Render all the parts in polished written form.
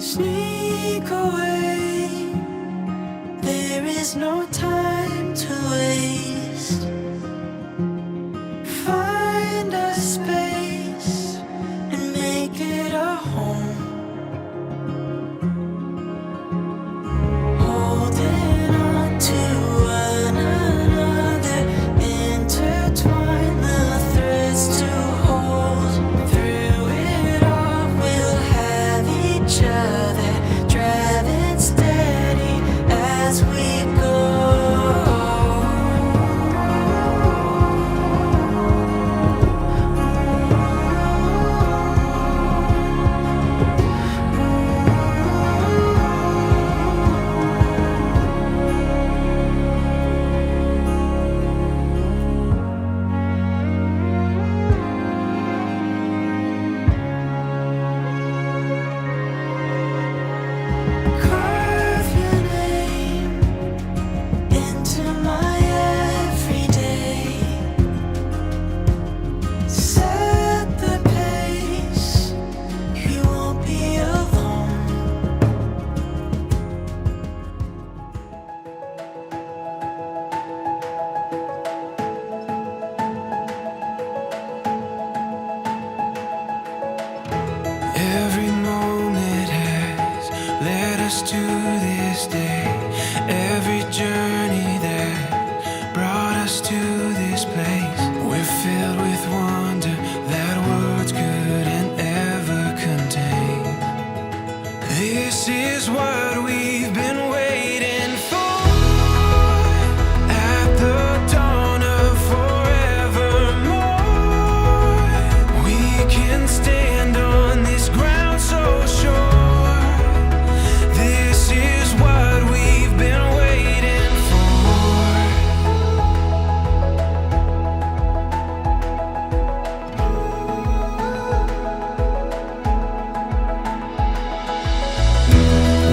Sneak away. There is no time to waste. Find a space and make it a home. Holding on to one another, intertwine the threads to hold. Through it all, we'll have each other, driving steady as we go. Carve your name into my everyday. Set the pace, you won't be alone. Every moment has led us to this day. Every journey that brought us to this place. We're filled with wonder that words couldn't ever contain. This is what we've been waiting for. At the dawn of forevermore, we can stand on this ground so sure. This is what we've been waiting for.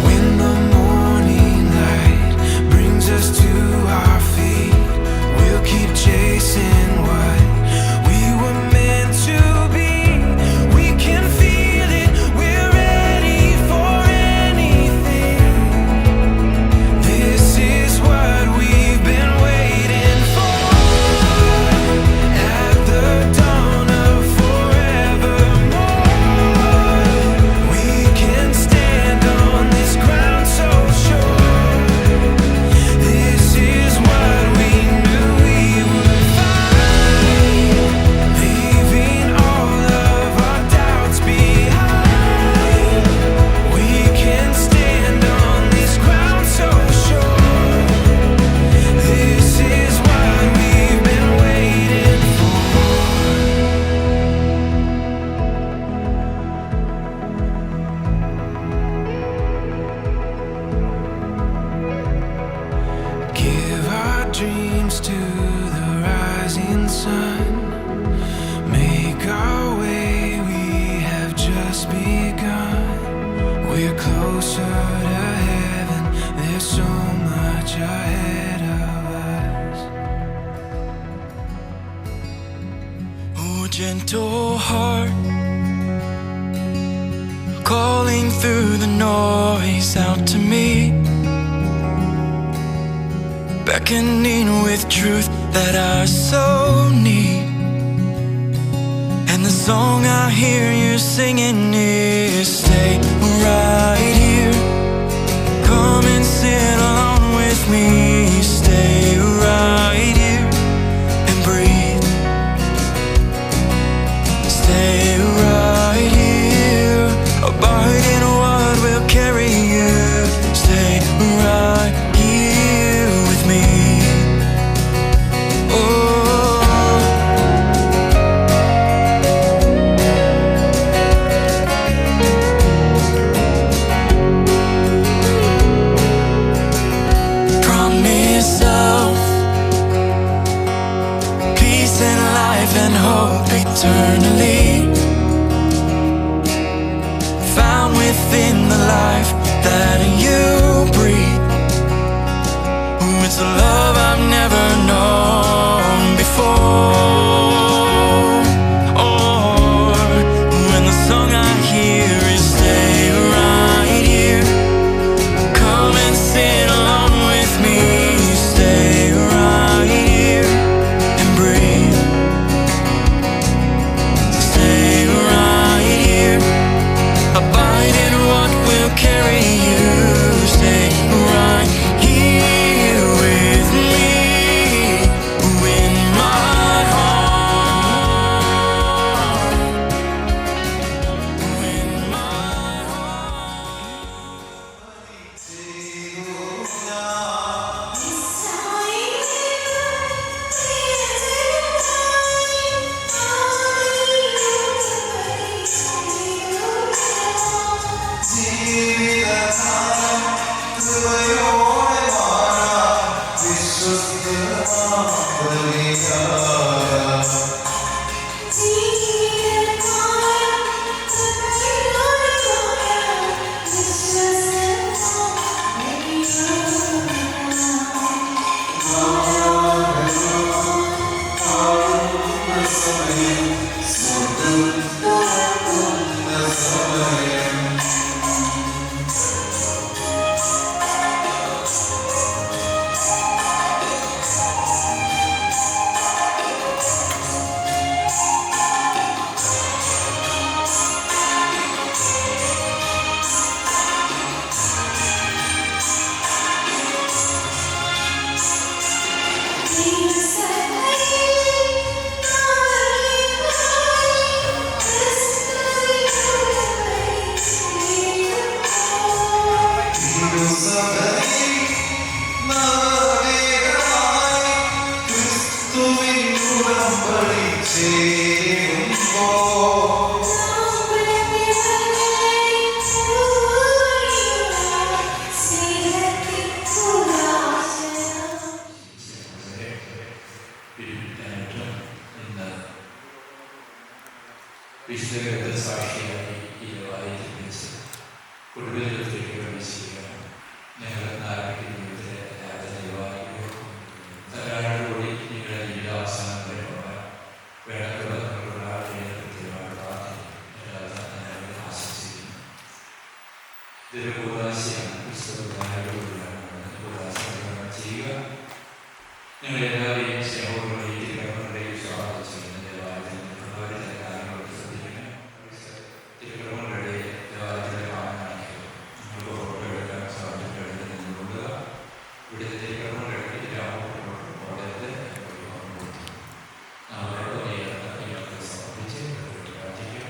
When the morning light brings us to our feet, we'll keep chasing what we were meant to be. We can feel it, we're ready for anything. This is what we've been waiting for. At the dawn of forevermore, we can stand on this ground so sure. This is what we knew we would find, leaving all of our doubts behind. We can stand on this ground so sure. This is what we've been waiting for. Give our dreams to the rising sun. Make our way, we have just begun. We're closer to heaven, there's so much ahead of us. Oh, gentle heart, calling through the noise out to me, beckoning with truth that I so need. And the song I hear you singing is stay right here. Come and sit along with me. Stay right here and breathe. Stay right here, abide in what will carry you. Stay right here with me. Promise of peace and life and hope eternally, found within the life that you breathe. Ooh, it's a love I've never known before. Oh, when the song I hear is stay right വിശുദ്ധ സാക്ഷിയായി ഈ വായിച്ച് കുടുംബത്തിലേക്ക് പ്രവേശിക്കുക. ഞങ്ങൾ നാരായണ ജീവിതത്തിലെ ധാരാളോടി നിങ്ങളുടെ ജീവിതാവസാനം വരെ പോകാൻ വേണ്ടത്തുള്ള നിങ്ങളുടെ കൃത്യമായി പ്രാർത്ഥന ആശംസിക്കുന്നു. ഇതൊരു കൂടാശയാണ്. കൂടാശ ചെയ്യുക. ഞങ്ങളെല്ലാവരെയും സ്നേഹപൂർവ്വം കർമ്മങ്ങളുടെയും സ്വാഗതം ചെയ്യുന്ന ദേവാലയത്തിൽ പ്രധാനപ്പെട്ട കാര്യങ്ങളൊക്കെ ശ്രദ്ധിക്കണം. തിരുക്കർമ്മങ്ങളുടെ ദേവാലയത്തിലെ കാണാനാണെങ്കിൽ നമുക്ക് ഫോട്ടോ എടുക്കാൻ സാധിക്കുന്നുണ്ട്. ഇവിടുത്തെ തിരുക്കർമ്മങ്ങളുടെ കോട്ടയത്ത് നമ്മളോട് സമർപ്പിച്ച് പ്രാർത്ഥിക്കുക.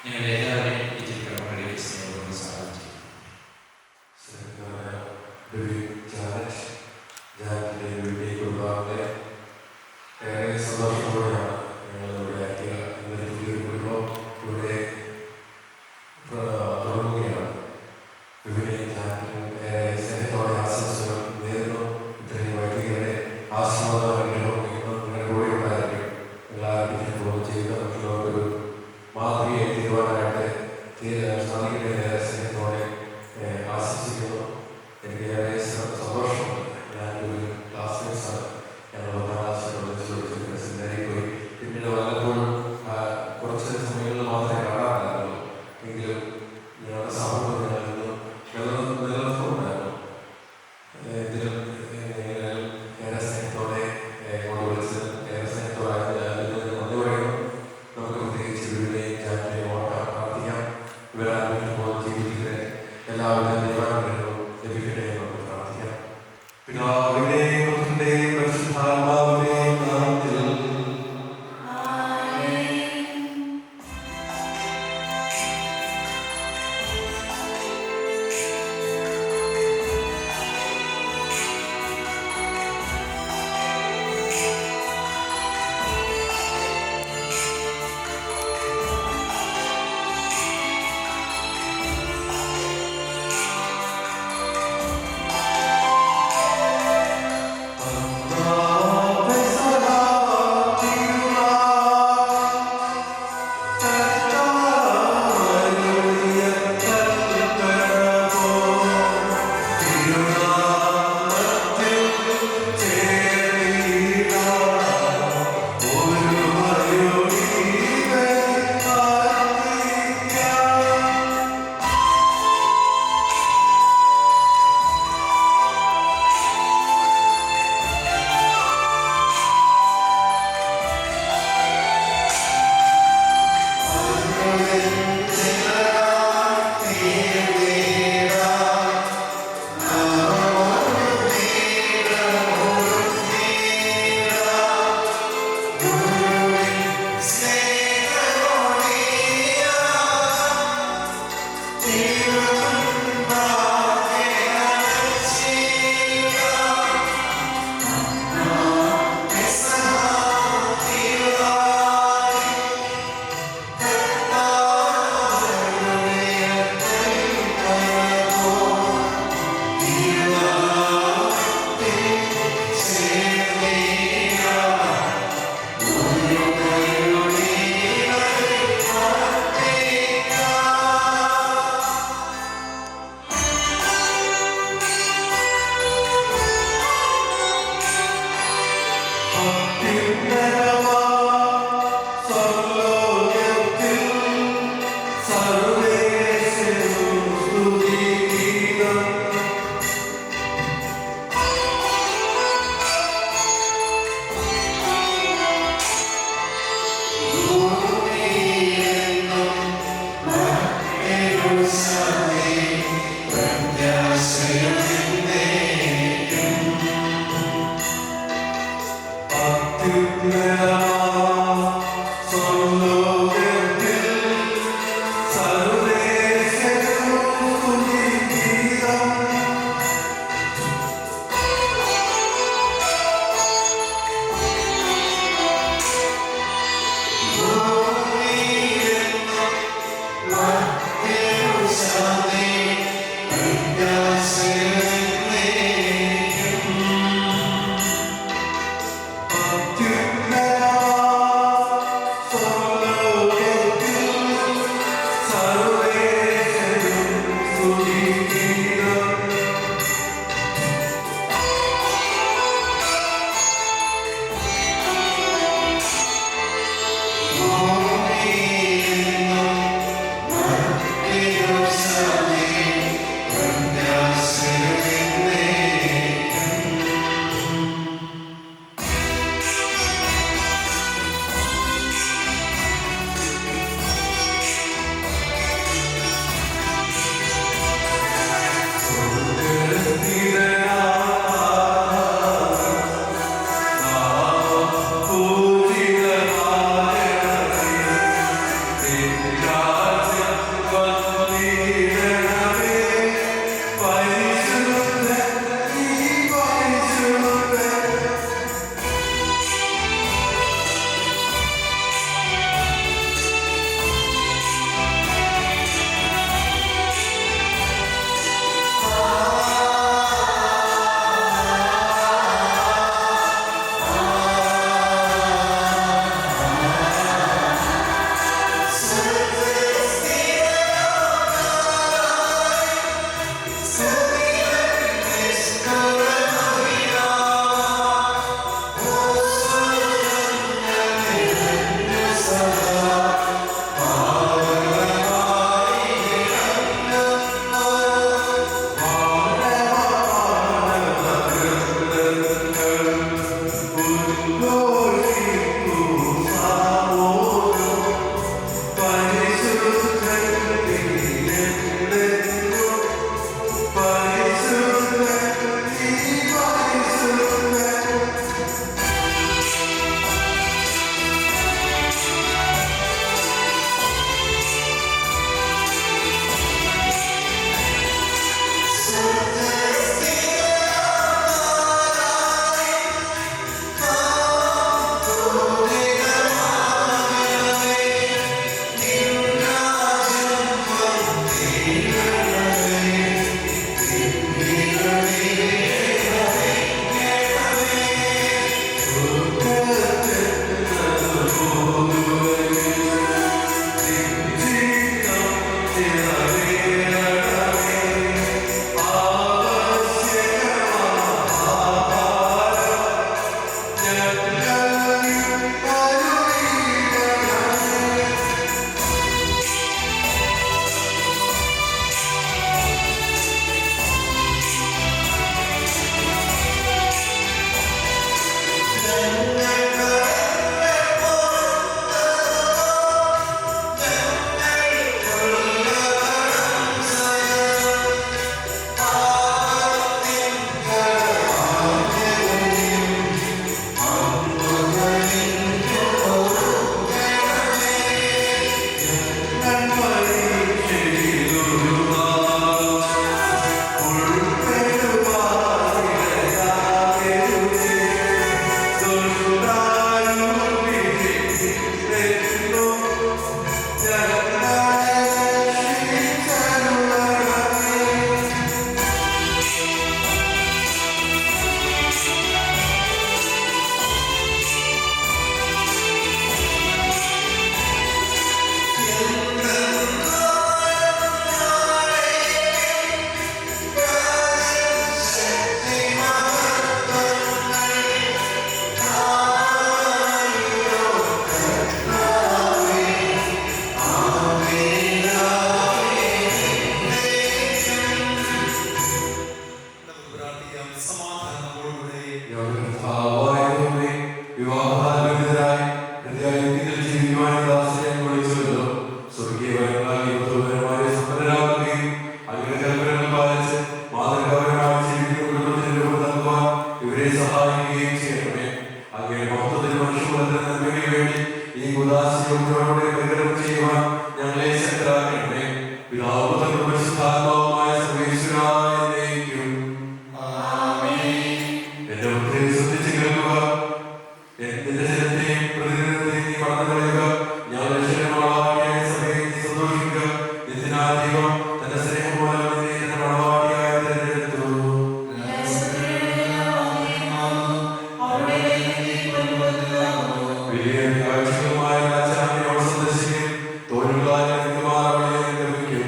ഞങ്ങളെല്ലാവരെയും ഈ തിരുക്കർമ്മങ്ങളുടെ സ്നേഹപൂർവ്വം സ്വാഗതം ചെയ്യും. ഏറെ സന്തോഷത്തോടെയാണ് ഞങ്ങളിവിടെ പുതിയൊരു കുടുംബം ഇവിടെ തുടങ്ങുകയാണ്. സ്നേഹത്തോടെ ആശംസകൾ നേരുന്നു. ഇത്രയും വൈദികരുടെ ആശീർവാദം നിങ്ങളുടെ കൂടെ ഉണ്ടായിരിക്കും. എല്ലാവരും ചെയ്ത് മറ്റുള്ളവർക്കൊരു മാതൃകയായി തീരുവാനായിട്ട് സാധിക്കട്ടെ. ഏറെ സ്നേഹത്തോടെ ആശംസിക്കുന്നു. എനിക്ക് ഏറെ സന്തോഷമുണ്ട്. ഞാനൊരു ക്ലാസ്മേറ്റ്സാണ്. ഞങ്ങൾ 10ാം ക്ലാസ്സിൽ സെമിനാരിൽ പോയി. പിന്നീട് വല്ലപ്പോഴും കുറച്ച് സമയങ്ങളിൽ മാത്രമേ കാണാറുണ്ടായിരുന്നു. എങ്കിലും ഞങ്ങളുടെ സമൂഹം നിലനിർത്തുന്നുണ്ടായിരുന്നു. ഇതിലും ഏറെ സ്നേഹത്തോടെ കൊണ്ടുവിളിച്ച് ഏറെ സ്നേഹത്തോടെ നന്ദി പറയുന്നു. നമുക്ക് പ്രത്യേകിച്ച് ഇവരുടെയും ജാതിയുടെയും ഓർക്കാൻ പ്രാർത്ഥിക്കാം. ഇവരാരും പോകുന്ന ജീവിതത്തിലെ എല്ലാവരുടെയും ദൈവാനുഗ്രഹവും ലഭിക്കട്ടെ എന്ന് നമുക്ക് പ്രാർത്ഥിക്കാം. പിതാവിന്റെയും പുത്രന്റെയും പരിശുദ്ധാത്മാവിന്റെയും നാമത്തിൽ സമൂഹത്തിന് നന്മയ്ക്ക് വേണ്ടി ഈ ഉദാസീനത്തോടെ പരികരം ചെയ്യുവാൻ ഞങ്ങളെ ശക്തരാക്കണമേ. പിതാവും പരിശുദ്ധാത്മാവുമായ സർവേശ്വരായ എന്നേക്കും. എന്റെ ഒത്തിരി ശ്രദ്ധിച്ച് കേൾക്കുക. എന്റെ ജനത്തെയും പ്രതിനിധികളെയും നീ മറന്നു കളയുക. ഞാൻ രക്ഷകനായ സഭയെ നീ സന്തോഷിക്കുക. നിത്യനാധികം തന്റെ സ്നേഹം പോലെ നിന്നെ തന്റെ മണവാട്ടിയായി തിരഞ്ഞെടുത്തു. വലിയ കാഴ്ചകളുമായ രാജാവിനെ അവൾ സന്ദർശിക്കും. തോന്നുകളായ നിൽക്കുമാർ അവളെ ലഭിക്കും.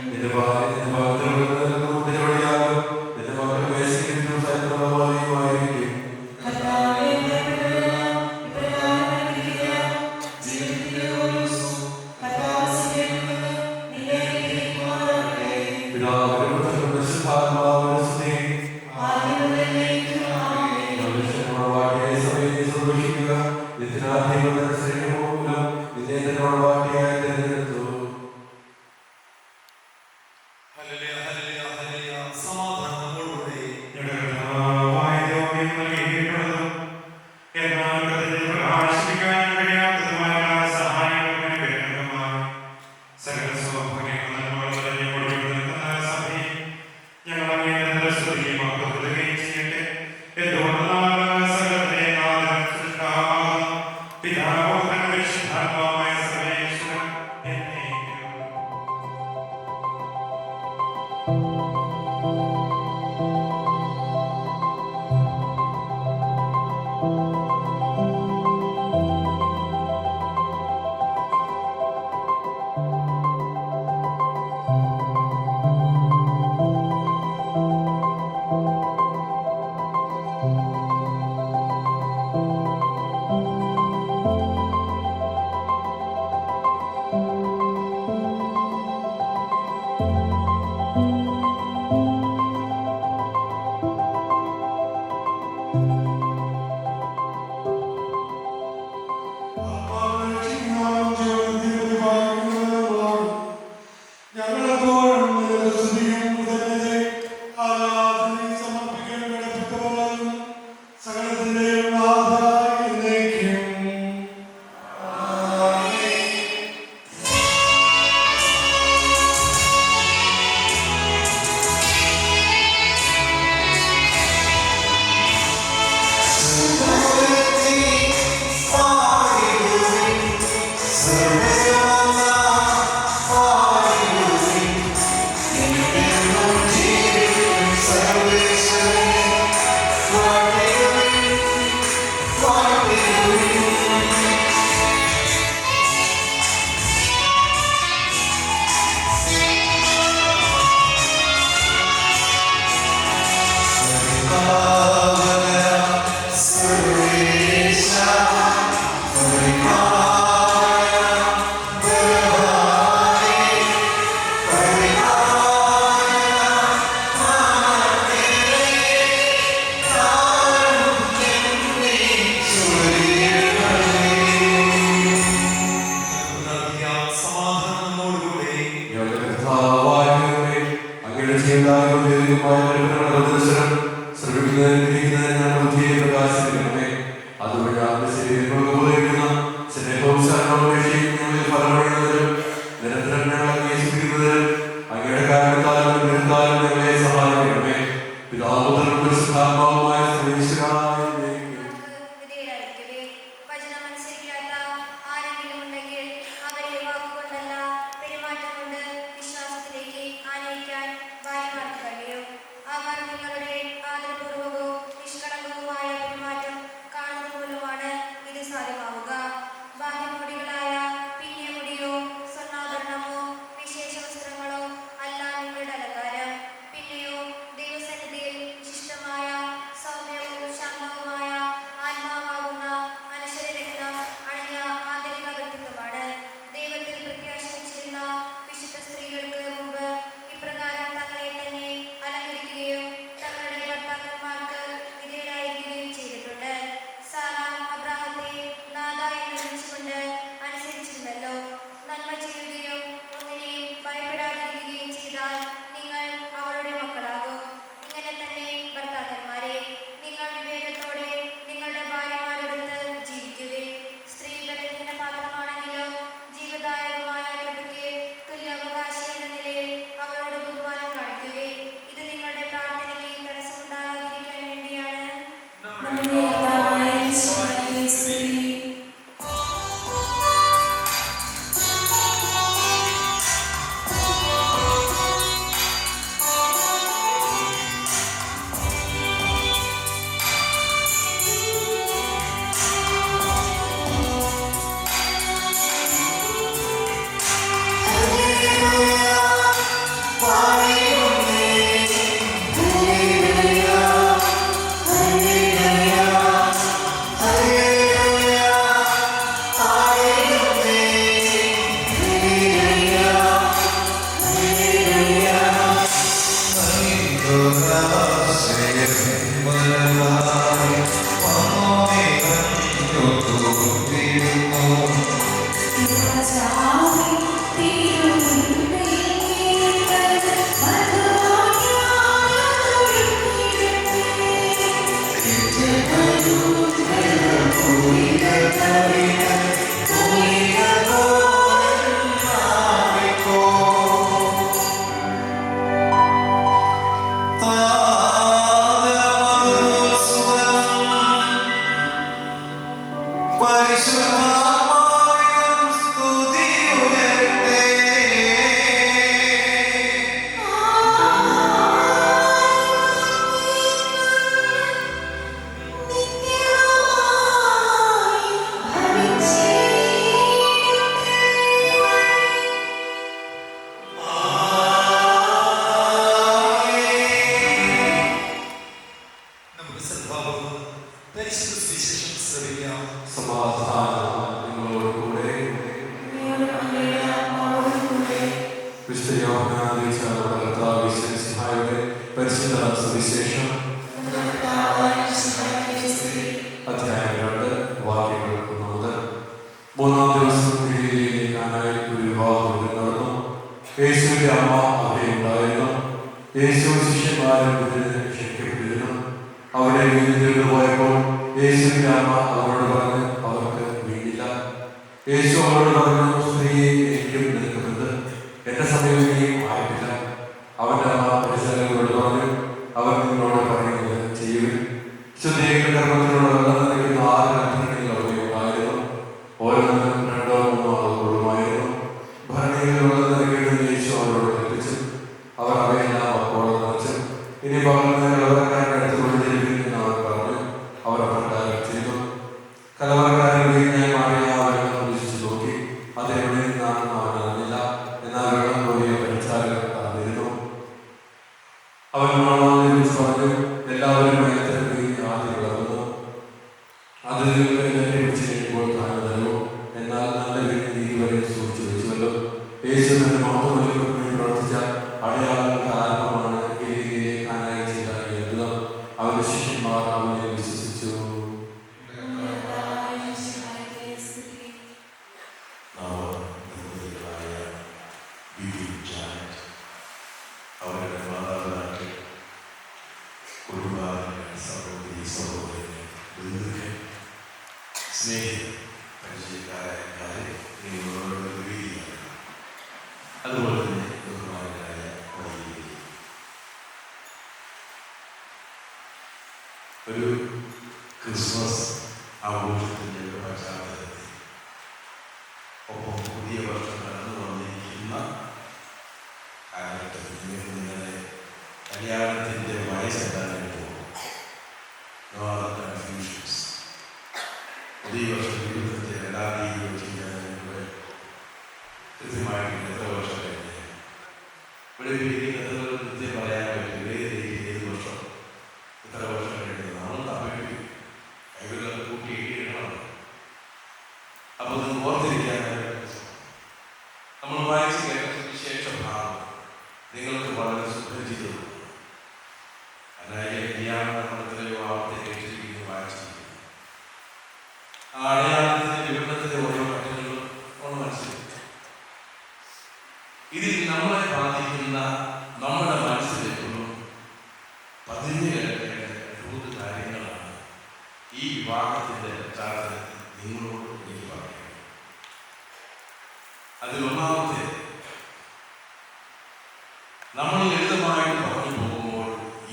നിന്റെ ഭാഗത്തിൽ വഴിയാകും. നിന്റെ മക്കൾ മേശിക്കും സൈന്യമായിരിക്കും. പിതാവിനും പുത്രനും പരിശുദ്ധാത്മാവിനും സ്തുതി. മണവാട്ടിയായ സഭയെ നീ സന്തോഷിക്കുക. നിത്യനാധികം തന്റെ സ്നേഹം മൂലം നിന്നെ തന്റെ മണവാട്ടിയായി തിരഞ്ഞെടുത്തു.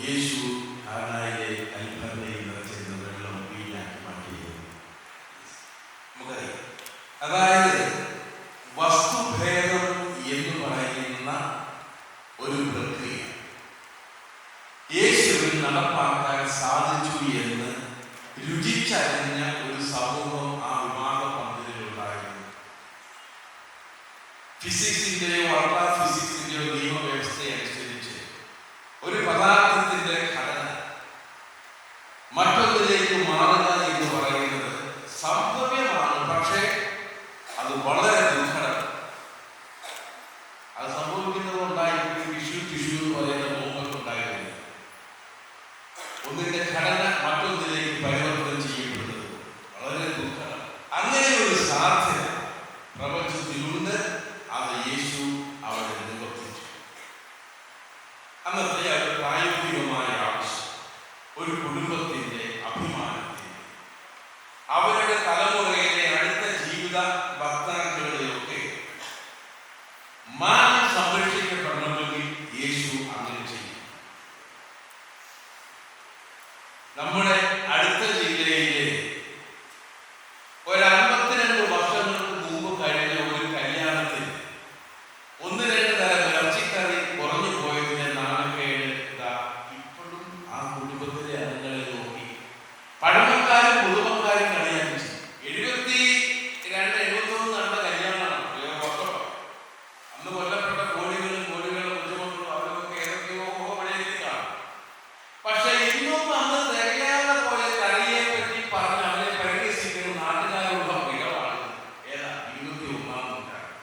യേശു കാനായിലെ കൽപ്പനയിൽ നിറച്ചിരുന്ന വെള്ളം നടപ്പാക്കാൻ സാധിച്ചു എന്ന് രുചിച്ചറിഞ്ഞ ഒരു സമൂഹം ആ വിവാഹ പദ്ധതിയിലുണ്ടായിരുന്നു. ഫിസിക്സിന്റെയോ അൾട്രാ ഫിസിക്സിന്റെയോ നിയമവ്യവസ്ഥയെ അനുസരിച്ച് ഒരു പദാർത്ഥത്തിന്റെ ഘടന മറ്റൊന്നിലേക്ക് മാറുക എന്ന് പറയുന്നത് സംഭവ്യമാണ്. പക്ഷേ അത് വളരെ ദുർഘടം. അത് സംഭവിക്കുന്നത് കൊണ്ടായിരിക്കും ടിഷ്യൂ എന്ന് പറയുന്ന ബോംബൊക്കെ ഉണ്ടായിരുന്നത്. ഒന്നിന്റെ ഘടന മറ്റൊന്നിലേക്ക് പരിവർത്തനം ചെയ്യപ്പെടുന്നത് വളരെ ദുർഘടം. അങ്ങനെ ഒരു സാധ്യത പ്രപഞ്ചത്തിലുണ്ട്. അത് യേശു അവിടെ നിവർത്തിച്ചു. അന്നത്തെ അത് പ്രായോഗികമായ ആവശ്യം ഒരു കുടുംബത്തിന്റെ അഭിമാനത്തിന് അവരുടെ തലമുറയിലെ അടുത്ത ജീവിത ഭക്താക്കളുടെയൊക്കെ മാനം സംരക്ഷിക്കപ്പെടണമെങ്കിൽ യേശു അങ്ങനെ ചെയ്യും. നമ്മുടെ അടുത്ത ജില്ലയിലെ ഒരു 52 വർഷങ്ങൾക്ക് മുമ്പ് കഴിഞ്ഞ ഒരു കല്യാണത്തിൽ 1-2 തരം ഇറച്ചിക്കറി കുറഞ്ഞു പോയതിന്റെ നാണക്കേട് ഇപ്പോഴും ആ കുടുംബത്തിലെ അംഗങ്ങളെ നോക്കി പഴമക്കാരും കുടുംബക്കാരും കളിയാക്കി. 72-71 നടന്ന കല്യാണമാണ്. അന്ന് കൊല്ലപ്പെട്ട കോഴികളും കുഞ്ഞുമക്കളും അവരൊക്കെ ഏതൊക്കെയോ പഴയത്തിൽ കാണും. പക്ഷെ ഇന്നും അന്ന് തികയാതെ പോയ കളിയെ പറ്റി പറഞ്ഞ് അവരെ പരിഹസിക്കുന്ന നാട്ടുകാരുള്ള മികവാണ് ഏതാ 21-ാം നൂറ്റാണ്ട്.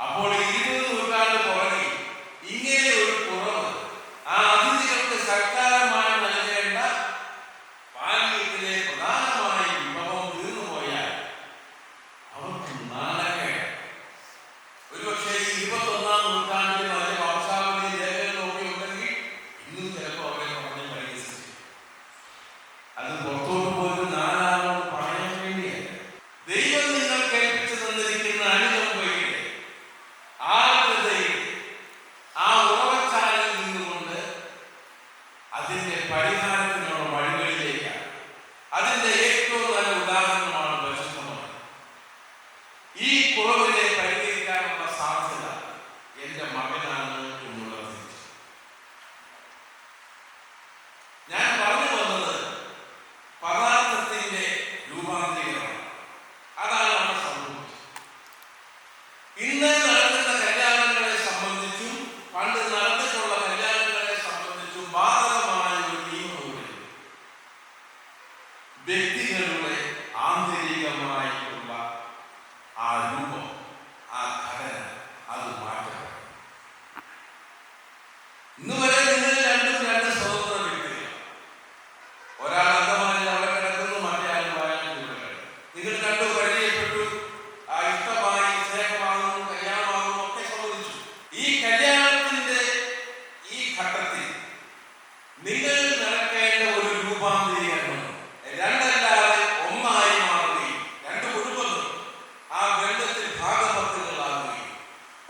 അപ്പോൾ 20 നൂറ്റാണ്ട് പുറകെ ഇങ്ങനെ ഒരു കുറവ് ആ അതിഥികൾക്ക് സർക്കാരമായി നൽകേണ്ട പാനീയത്തിലെ പ്രധാനമായ വിഭവം തീർന്നുപോയാൽ അവർക്ക് നാണക്കേട്. ഒരുപക്ഷെ 21-ാം നൂറ്റാണ്ടിൽ അതിന്റെ വംശാവലി രേഖകളൊക്കെ ഉണ്ടെങ്കിൽ ഇന്നും ചിലപ്പോൾ അവരെ പറഞ്ഞ് പരിഹസിച്ചു. അത് പുറത്തോട്ട് പോയിട്ട് നാലാളോട് പറയാൻ വേണ്ടിയല്ല. ദൈവം നിങ്ങൾ കേൾപ്പിച്ചു തന്നിരിക്കുന്ന അനുകമ്പയുടെ ആർദ്രതയുടെ ആ ഉറവച്ചാലിൽ നിന്നുകൊണ്ട് അതിന്റെ പരിഹാരത്തിനുള്ള വഴികളിലേക്കാണ്. അതിന്റെ ഏറ്റവും നല്ല ഉദാഹരണമാണ് പരിശുദ്ധമാണ്. ഈ കുറവിനെ പരിഹരിക്കാനുള്ള സാധ്യത എന്റെ മകനാണ് എന്നുള്ളത് ഞാൻ പറഞ്ഞു വന്നത് പദാർത്ഥത്തിന്റെ രൂപാന്തരീകരണം. അതാണ് അവിടെ സംഭവിച്ചത്. ഇന്ന് നടക്കുന്ന കല്യാണങ്ങളെ സംബന്ധിച്ചും പണ്ട് നടന്നിട്ടുള്ള കല്യാണങ്ങളെ സംബന്ധിച്ചും ബാധകമായ ഒരു നിയമമുണ്ട്. വ്യക്തികളുടെ ആന്തരികമായിട്ടുള്ള ആ രൂപം, ആ ഘടന അത് മാറ്റണം. ഇന്ന് വരെ നിങ്ങൾ രണ്ടും രണ്ട് സ്വതന്ത്ര വ്യക്തികളാണ്. ഒരാൾ അന്ധമായി അവിടെ കിടക്കുന്നു, മറ്റേ ആൾ വായാലും കിടക്കുന്നു. നിങ്ങൾ രണ്ടും പരിചയപ്പെട്ടു, ആ ഇഷ്ടമായി, സ്നേഹമാകുന്നു, കല്യാണമാകുന്നു ഒക്കെ സംബന്ധിച്ചു. ഈ കല്യാണത്തിന്റെ ഈ ഘട്ടത്തിൽ നിങ്ങൾ നടക്കേണ്ട ഒരു രൂപാന്തരീകരണം രണ്ടല്ലാതെ ഒന്നായി മാറുകയും രണ്ട് കുടുംബങ്ങൾ ആ ബന്ധത്തിൽ ഭാഗപത്തുകളാകുകയും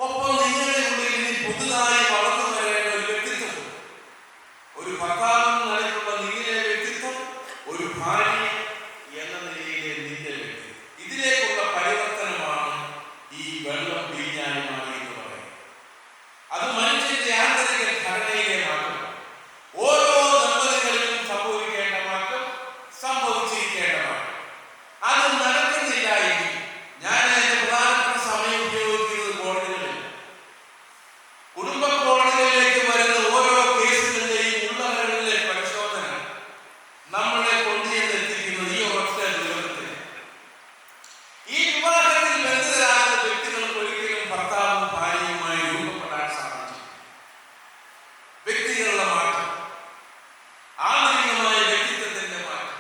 ഒപ്പം നിങ്ങളുടെ ഉള്ളിൽ ഇനി പുതുതായി വളർന്നു വരേണ്ട ഒരു വ്യക്തിത്വം, ഒരു ഭർത്താവെന്ന നിലയിലുള്ള നിങ്ങളുടെ വ്യക്തിത്വം, ഒരു ഭാര്യ എന്ന നിലയിലെ നിന്റെ വ്യക്തിത്വം, ഇതിലേക്കുള്ള പരിവർത്തനമാണ് ഈ വെള്ളം പിരിഞ്ഞായി മാറി എന്ന് പറയുന്നത്. അത് മനുഷ്യന്റെ ആന്തരിക ഘടനയിലെ മാറ്റം. ഓരോ ദമ്പതികളിലും സംഭവിക്കേണ്ട മാറ്റം, സംഭവിച്ചിരിക്കേണ്ട മാറ്റം. അത് നടക്കുന്നില്ല എങ്കിൽ ഞാൻ എന്റെ പ്രധാനപ്പെട്ട സമയം ഉപയോഗിക്കുന്നത് കോടതികളിൽ, കുടുംബ കോടതികളിലേക്ക് വരുന്ന ഓരോ കേസുകളുടെയും ഉള്ളവരുടെ പരിശോധന നമ്മളെ കൊണ്ടുചെന്നെത്തിക്കുന്നത് ഈ ഒരൊറ്റ ദുരന്തത്തിൽ. ഈ വിവാഹത്തിൽ ബന്ധിതരാകുന്ന വ്യക്തികൾക്ക് ഒരിക്കലും ഭർത്താവും ഭാര്യയുമായി രൂപപ്പെടാൻ സാധിച്ചു. വ്യക്തികളുടെ മാറ്റം, ആന്തരികമായ വ്യക്തിത്വത്തിന്റെ മാറ്റം.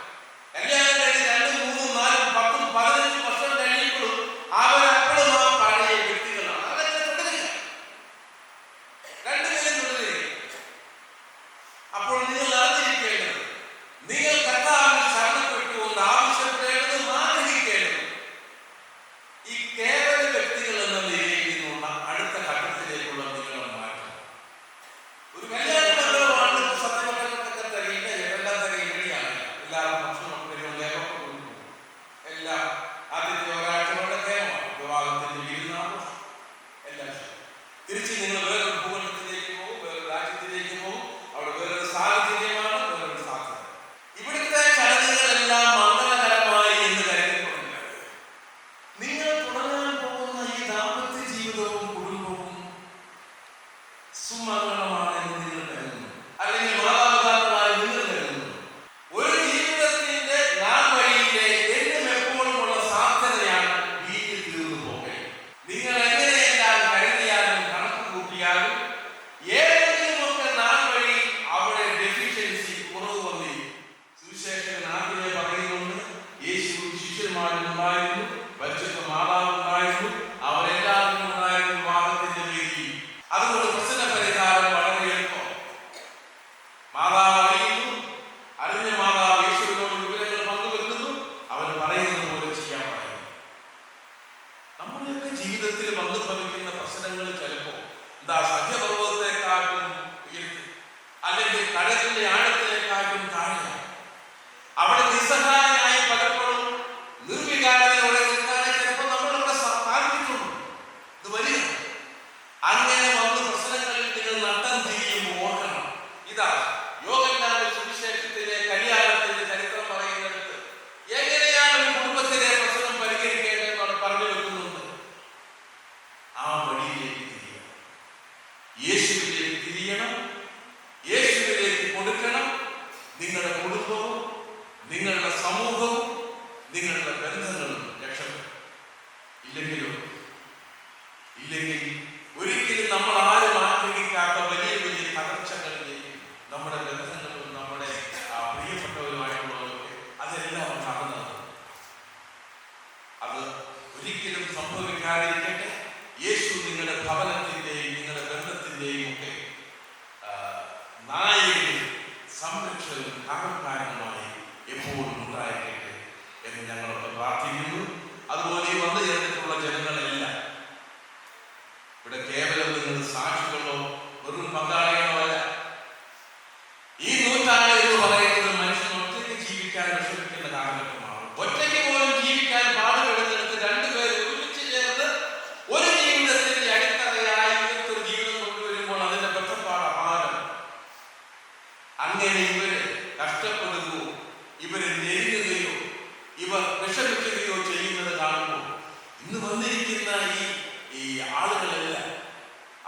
കല്യാണം കഴിഞ്ഞ് 2, 3, 4, 10, 15 വർഷം കഴിയുമ്പോഴും അവരപ്പോഴും ആ പഴയ വ്യക്തികളാണ്. അതൊക്കെ തുടരുക, രണ്ടുപേരും തുടരുക. അപ്പോൾ നിങ്ങൾ അറിഞ്ഞിരിക്കേണ്ടത്, നിങ്ങൾ കർത്താവിൽ ശരണപ്പെട്ടുകൊണ്ട് ആവശ്യപ്പെടേണ്ടതും ആഗ്രഹിക്കേണ്ടതും ഈ കേവല വ്യക്തികൾ എന്ന നിലയിൽ നിന്നുള്ള അടുത്ത ഘട്ടത്തിലേക്കുള്ള നിങ്ങളുടെ മാറ്റം. ഒരു കല്യാണ ബന്ധമാണ് സത്യപ്പെട്ടൊക്കെ തരിക, എല്ലാം തരിക ഇവിടെയാണ്. എല്ലാവരും ഭക്ഷണം എല്ലാം ആദ്യത്തെ ഒരാഴ്ച കൊണ്ട് കേരളമാണ് വിവാഹത്തിന്റെ വിരുന്നാഘോഷം എല്ലാം. തിരിച്ച് നിങ്ങൾ വേറൊരു ഭൂഖണ്ഡത്തിലേക്ക് പോകും, വേറൊരു രാജ്യത്തിലേക്ക് പോകും, അവിടെ വേറൊരു സാഹചര്യം മാതാവ് അറിയുന്നു, അറിഞ്ഞ മാതാവ് യേശുവിനോട് വിവരങ്ങൾ പങ്കുവെക്കുന്നു, അവൻ പറയുന്നത് പോലെ ചെയ്യാൻ പറയുന്നു. നമ്മുടെയൊക്കെ ജീവിതത്തിൽ പങ്കുവെക്കുന്ന പ്രശ്നങ്ങൾ ചിലപ്പോൾ സഖ്യപർവ്വതത്തെക്കാട്ടും ഉയർത്തി, അല്ലെങ്കിൽ കടലിന്റെ ആഴത്തിലേക്കാട്ടും താഴെയാണ്. അവിടെ നിസ്സഹായനായി പലപ്പോഴും നിർവികാരതയോടെ നിൽക്കാനായി ചിലപ്പോൾ നമ്മളവിടെ സാധിച്ചിട്ടുണ്ട്. ഇത് വലിയ അങ്ങനെ വന്ന് പ്രശ്നങ്ങളിൽ നിങ്ങൾ നട്ടം തിരിയുമ്പോൾ ഓർക്കണം, ഇതാ യോഹന്നാന്റെ സുവിശേഷത്തിലെ കല്യാണത്തിന്റെ ചരിത്രം പറയുന്നിടത്ത് എങ്ങനെയാണ് ഒരു കുടുംബത്തിലെ പ്രശ്നം പരിഹരിക്കേണ്ടതെന്നാണ് പറഞ്ഞു വെക്കുന്നുണ്ട്. ആ വഴിയിലേക്ക് തിരിയണം, യേശുവിലേക്ക് തിരിയണം, യേശുവിലേക്ക് കൊടുക്കണം. നിങ്ങളുടെ കുടുംബവും നിങ്ങളുടെ സമൂഹവും നിങ്ങളുടെ ബന്ധങ്ങളും രക്ഷപ്പെടും. ഇല്ലെങ്കിൽ ഒരിക്കലും നമ്മൾ ആരും ആഗ്രഹിക്കാത്ത വലിയ വലിയ തകർച്ചകളിലേക്ക് നമ്മുടെ ബന്ധങ്ങളും നമ്മുടെ പ്രിയപ്പെട്ടവരുമായിട്ടുള്ളവരൊക്കെ അതെല്ലാം കടന്നത്. അത് ഒരിക്കലും സംഭവിക്കാതിരിക്കട്ടെ. യേശു നിങ്ങളുടെ ഭവനത്തിന്റെയും നിങ്ങളുടെ ബന്ധത്തിന്റെയും ഒക്കെ നായകനും സംരക്ഷകനും കാരണക്കാരനുമായി എപ്പോഴും ഉണ്ടായിരിക്കട്ടെ എന്ന് ഞങ്ങളൊക്കെ പ്രാർത്ഥിക്കുന്നു. അതുപോലെ ഈ വന്നു ചേർന്നിട്ടുള്ള ജനങ്ങളെല്ലാം ഇവിടെ കേവലം നിങ്ങൾ സാക്ഷികളോ വെറും പങ്കാളികളോ അല്ല. ഈ നൂറ്റാണ്ട് എന്ന് പറയുന്നത് മനുഷ്യൻ ഒറ്റയ്ക്ക് ജീവിക്കാൻ വിഷമിക്കുന്ന കാലഘട്ടമാണ്. ഒറ്റയ്ക്ക് പോലും ജീവിക്കാൻ പാടുപെടുന്നിടത്ത് രണ്ടുപേർ ഒരുമിച്ച് ചേർന്ന് ഒരു ജീവിതത്തിന്റെ അടിത്തറയായി ഒരു ജീവിതം കൊണ്ടുവരുമ്പോൾ അതിന്റെ ബന്ധപ്പാട് അപാരം. അങ്ങനെ ഇവര് കഷ്ടപ്പെടുകയോ ഇവര് ഞെരുങ്ങുകയോ ഇവർ വിഷമിക്കുകയോ ചെയ്യുന്നത് കാണുമ്പോൾ ഇന്ന് വന്നിരിക്കുന്ന ഈ ആളുകളെല്ലാം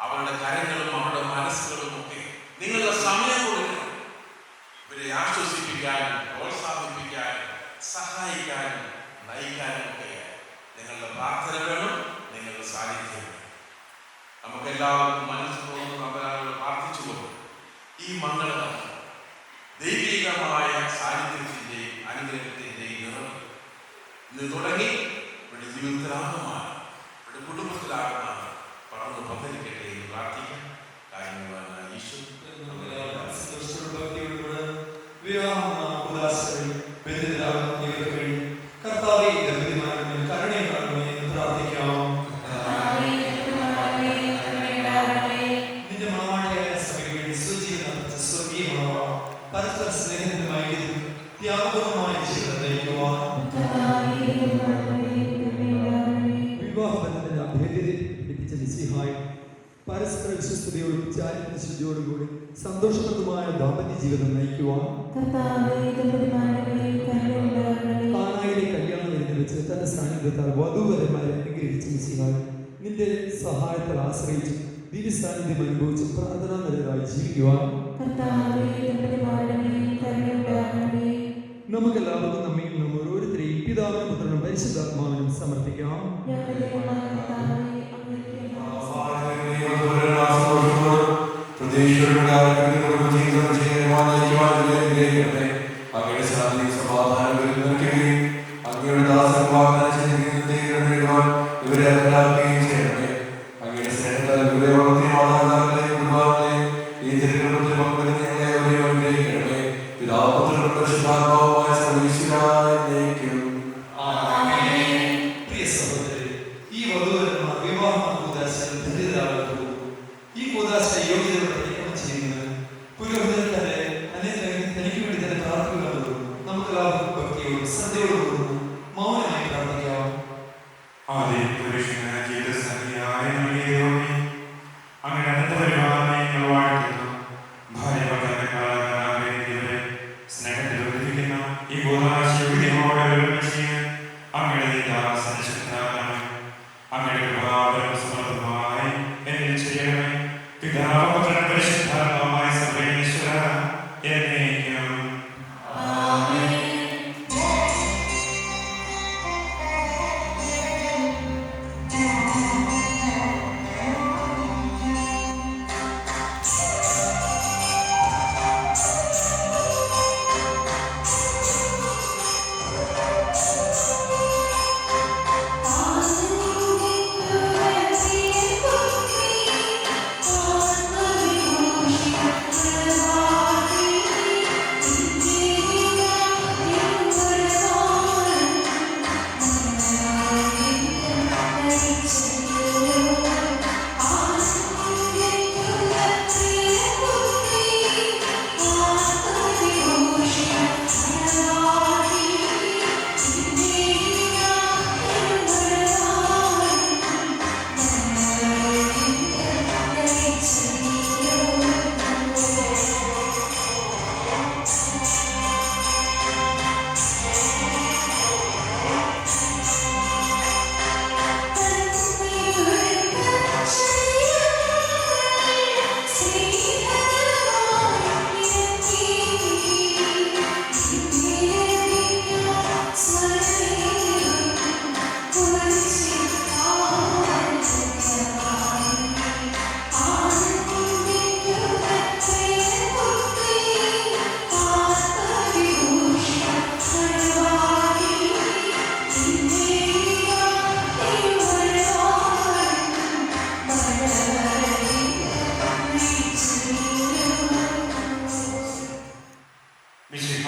അവരുടെ കരങ്ങളും അവരുടെ മനസ്സുകളും ഒക്കെ നിങ്ങളുടെ സമയം കൊടുക്കണം. ഇവരെ ആശ്വസിപ്പിക്കാനും പ്രോത്സാഹിപ്പിക്കാനും സഹായിക്കാനും നയിക്കാനും ഒക്കെ നിങ്ങളുടെ പ്രാർത്ഥന വേണം, നിങ്ങളുടെ സാന്നിധ്യം വേണം. നമുക്കെല്ലാവർക്കും മനസ്സ് തോന്നുന്ന നമ്പരാളുകൾ പ്രാർത്ഥിച്ചുകൊണ്ട് ഈ മംഗളമാണ് ദൈവികമായ സാന്നിധ്യത്തിന്റെയും അനുഗ്രഹത്തിന്റെയും നിറവ് ഇന്ന് തുടങ്ങി ഇവിടെ ജീവിതത്തിലാകുമാണ്, ഇവിടെ കുടുംബത്തിലാകുമാണ് പടർന്ന് പന്തലിക്കട്ടെ എന്ന് പ്രാർത്ഥിക്കാം. കാര്യങ്ങളാണ് ഈശോ പരസ്പര സ്നേഹത്തിനുമായി ത്യാഗപൂർവമായ ജീവിതം നയിക്കുവാൻ വിവാഹബന്ധത്തിന്റെ അഭേദ്യതയെ പഠിപ്പിച്ച മിശിഹായി പരസ്പര വിശ്വസ്തയോടും ചാരിത്രശുദ്ധിയോടുകൂടി സന്തോഷപ്രദമായ ദാമ്പത്യ ജീവിതം നയിക്കുവാൻ കാനായിലെ കല്യാണ വേദിയിൽ വെച്ച് തന്റെ സാന്നിധ്യത്താൽ വധൂവരന്മാരെ അനുഗ്രഹിച്ച മിശിഹായി നിന്റെ സഹായത്താൽ ആശ്രയിച്ചും ദിവ്യ സാന്നിധ്യം അനുഭവിച്ചും പ്രാർത്ഥനാ നിരതരായി ജീവിക്കുവാൻ നമുക്കെല്ലാവർക്കും നമ്മിൽ നിന്നും ഓരോരുത്തരെയും പിതാവിനും പുത്രനും പരിശുദ്ധാത്മാവിനും സമർപ്പിക്കാം. പ്രിയ സഹോദരരെ, ഈ വധൂവരന്മാർ വിവാഹ കൂദാശയിൽ ധന്യരാകുന്നു. ഈ കൂദാശ യോഗ്യതയോടെ പ്രയത്നം ചെയ്യുന്നത് പുരോഹിതൻ തന്നെ തനിക്ക് വേണ്ടി തന്നെ പ്രാർത്ഥിക്കുമെന്നത് നമുക്ക് എല്ലാവർക്കും ഭക്തിയോടും ശ്രദ്ധയോടും മൗനമായി പ്രാർത്ഥിക്കാം. അങ്ങനെ അടുത്ത പരിപാലനയെ വാഴ്ത്തുന്നു. ഭാര്യ സ്നേഹത്തിൽ വർദ്ധിപ്പിക്കുന്ന ഈ ബോധാശയോടെ അങ്ങയുടെ അങ്ങയുടെ പ്രഭാവം സമർത്ഥമായി എന്നിൽ ചെയ്യണമേ. പിതാവ് പുത്രൻ പരിശുദ്ധാത്മാവായ സർവ്വേശ്വര എന്നേക്കും.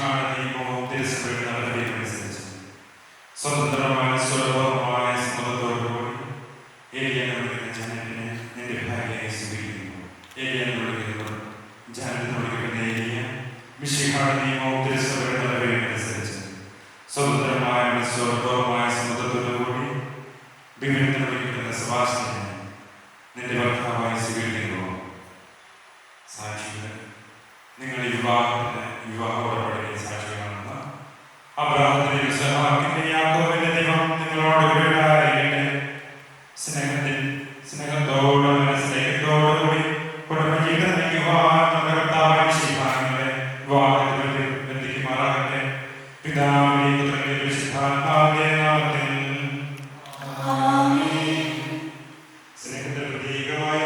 മിശിഹായുടെ നിയമവും തിരുസഭയുടെ നടപടിയുമനുസരിച്ച് സ്വതന്ത്രമായ സ്വരൂപമായ സമ്മതത്തോടുകൂടി ഏലിയെന്ന് വിളിക്കുന്ന ജനത്തിനെ നിന്റെ ഭാര്യയായി സ്വീകരിക്കുന്നു. ഏലിയെന്ന് വിളിക്കുന്നവർ ജനത്തിന് വിളിക്കുന്ന ഏലിയ മിശിഹായുടെ നിയമവും തിരുസഭയുടെ നടപടിയുമനുസരിച്ച് സ്വതന്ത്രമായ സ്വരൂപമായ സമ്മതത്തോടുകൂടി വിവരത്തിന് വിളിക്കുന്ന സഭാസ്ഥനെ നിന്റെ ഭർത്താവായി സ്വീകരിക്കുന്നു. സാക്ഷികൾ, നിങ്ങൾ വിവാഹോടപടി സാക്ഷികളാണെന്ന അബ്രാഹത്തിന്റെ യിസ്ഹാക്കിന്റെ യാക്കോബിന്റെ ദൈവം നിങ്ങളോട് കൂടെയായിരിക്കട്ടെ. സ്നേഹത്തോടും സ്നേഹത്തോടുകൂടി കുടുംബജീവിതം നയിക്കുവാൻ നമ്മുടെ കർത്താവായ മിശിഹായെ വിവാഹത്തിൽ ബന്ധിക്കുമാറാകട്ടെ. പിതാവിന്റെയും പുത്രന്റെയും പരിശുദ്ധാത്മാവിന്റെയും നാമത്തിൽ. സ്നേഹത്തിന്റെ പ്രതീകമായ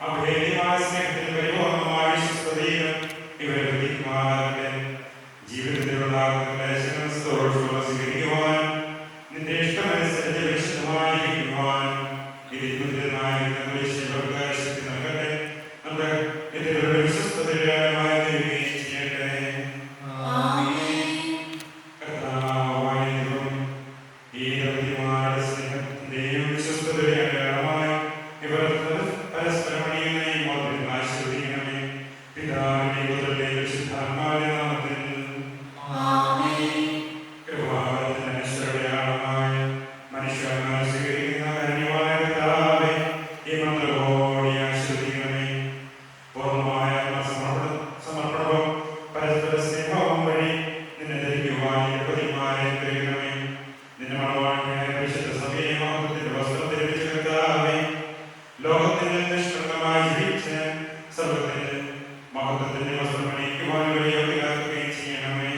അഭേദ്യമായ സ്നേഹത്തിന്റെ പരിപൂർണമായ വിശ്വസ്തതയും ഇവരെ പ്രതിക്കുമാറാകട്ടെ. ജീവിതത്തിലുണ്ടാകുന്ന ക്ലേശങ്ങൾ സന്തോഷത്തോടെ സ്വീകരിക്കുവാൻ നിന്റെ ഇഷ്ടമനുസരിച്ച് വിശുദ്ധമായി ഇരിക്കുവാൻ ശക്തി നൽകട്ടെ. നമ്മുടെ ഇതിലൂടെ വിശ്വസ്തതയുടെ തീരുകയും ചെയ്യട്ടെ. കർത്താവായ ഈ ദമ്പതിമാരുടെ സ്നേഹത്തിന്റെയും വിശ്വസ്തതയുടെ അടയാളമായി ഇവർ പരസ്പരം അണിയുന്നതിനെ മോദത്തിൽ ആശീർവദിക്കണമേ. പിതാവിന്റെയും പുത്രന്റെയും പരിശുദ്ധാത്മാവിന്റെ നാമത്തിൽ. കൃപാവരത്തിന്റെ അനശ്വരമായ മനുഷ്യന്മാർ സ്വീകരിക്കുന്ന കരുണ്യമായ പിതാവേ, ഈ മന്ത്രകോടി ആശീർവദിക്കണമേ. പൂർണ്ണമായ സമർപ്പണവും പരസ്പര സ്നേഹവും വഴി നിന്നെ ധരിക്കുവാൻ പതിമാരെ അനുഗ്രഹിക്കണമേ. നിന്റെ മണവാട്ടിയായ പരിശുദ്ധ സഭയെ മഹത്വത്തിന്റെ വസ്ത്രം ധരിപ്പിച്ച കർത്താവേ, ലോകത്തിന് നിഷ്കളങ്കമായി ജീവിച്ച് സർവ്വത്തിന് മഹത്വത്തിന്റെ വസ്ത്രം അണിയിക്കുവാൻ വഴി യോഗ്യരാക്കുകയും ചെയ്യണമേ.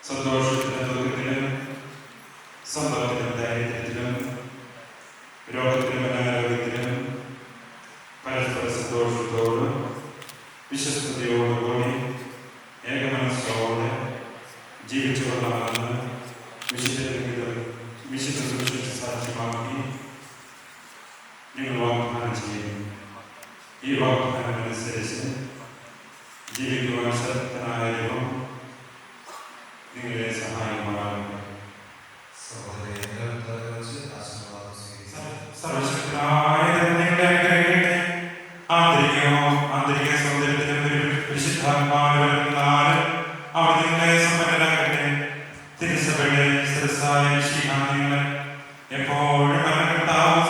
സന്തോഷത്തിലും ദുഃഖത്തിലും സമ്പത്തിലും ദാരിദ്ര്യത്തിലും രോഗത്തിലും അനാരോഗ്യത്തിലും പരസ്പര സന്തോഷത്തോടും വിശ്വസ്തയോടുകൂടി ഏകമനസ്സോടെ ജീവിച്ചു കൊള്ളാമെന്ന് വിശുദ്ധ സുവിശേഷ സാക്ഷ്യമാക്കി നിങ്ങൾ വാഗ്ദാനം ചെയ്യുന്നു. ഈ വാഗ്ദാനമനുസരിച്ച് ജീവിക്കുവാൻ ശക്തനായ ദൈവം നിങ്ങളെ സഹായമാകുന്നു. സർവശക്തനായ നിങ്ങളെ അനുഗ്രഹിക്കട്ടെ. ആന്തരിക സൗന്ദര്യത്തിലും പരിശുദ്ധാത്മാവിനാൽ അവർ നിങ്ങളെ സമ്പന്നരാക്കട്ടെ. തിരുസഭയുടെ ശിരസ്സായ മിശിഹാ നിങ്ങളെ എപ്പോഴും കർത്താവ്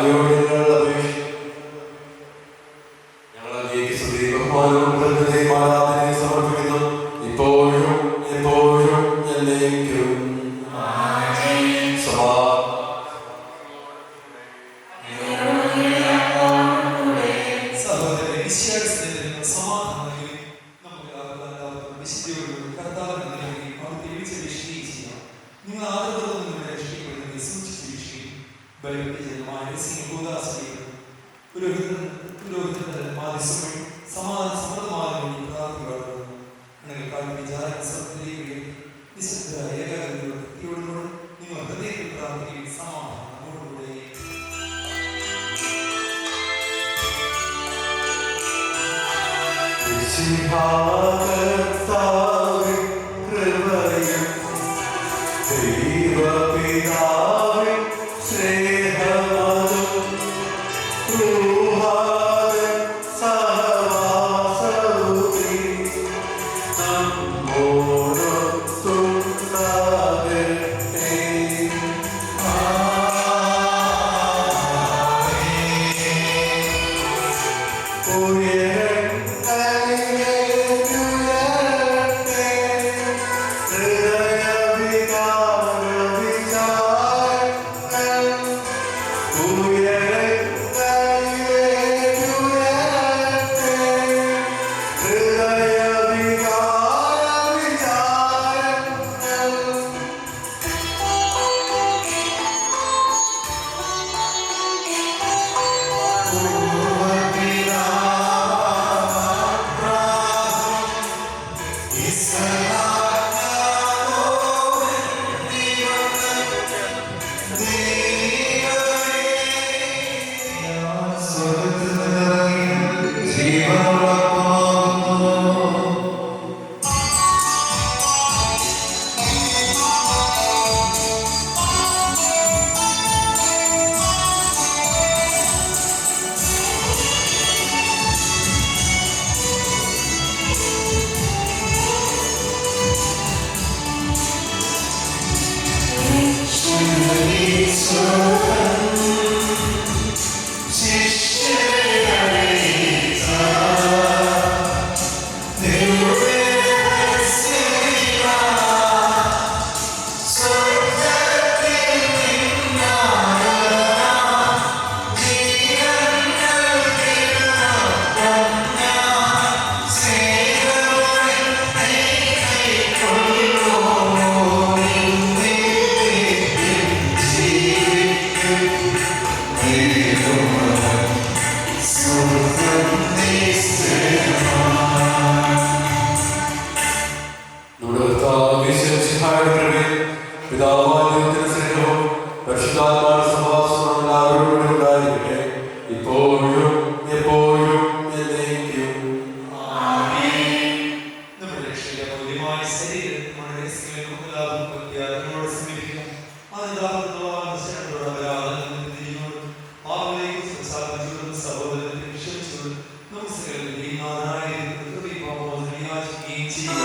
Hallelujah. പരിശുദ്ധാത്മാവിന്റെ സഹവാസം എല്ലാവരോടും ഉണ്ടായിരിക്കട്ടെ, ഇപ്പോഴും എപ്പോഴും എന്നേക്കും. നമ്മുടെ രക്ഷയുടെ മൗല്യമായ ശരീരം നമ്മുടെ രഹസ്യങ്ങളെ കുമുദാപം പ്രത്യാദങ്ങളോട് സമീപിക്കണം. ആനന്ദാപത്തോളം ശരണത്തോട് ആരാധനയോടും തിരിഞ്ഞോടും പാപങ്ങളെയും സംസാരിച്ചുകൊണ്ടും സഹോദരത്തെ ക്ഷമിച്ചുകൊണ്ടും നമുക്ക് സകലരുടെയും നാഥനായ ദൈവത്തിന്റെ പാപമോചനം യാചിക്കുകയും ചെയ്യുക.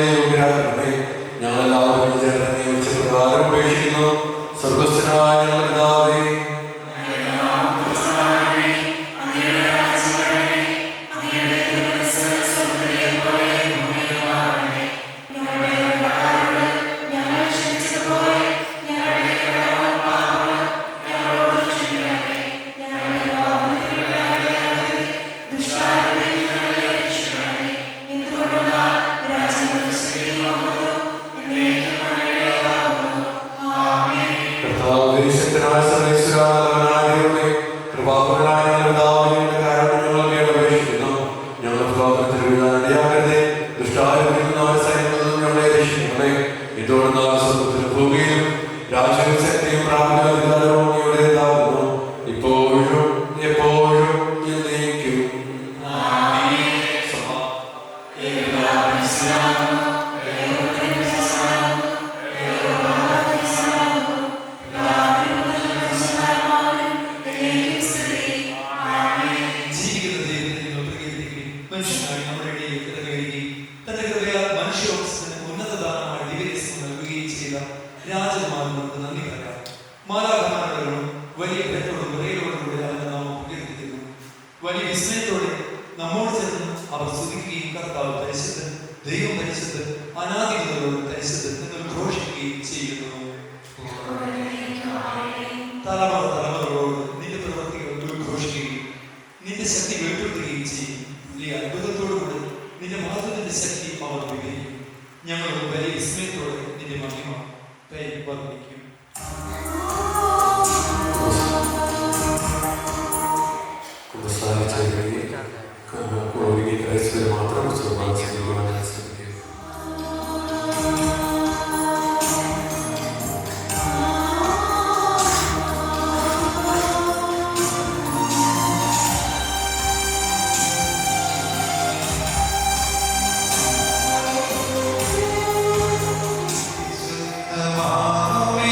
വിശ്വാസത്തോടെ ഞങ്ങളെല്ലാവരും ചേർന്ന് ഉപേക്ഷിക്കുന്നു. സ്വർഗസ്ഥനായ ഞങ്ങളുടെ പിതാവേ, Amen.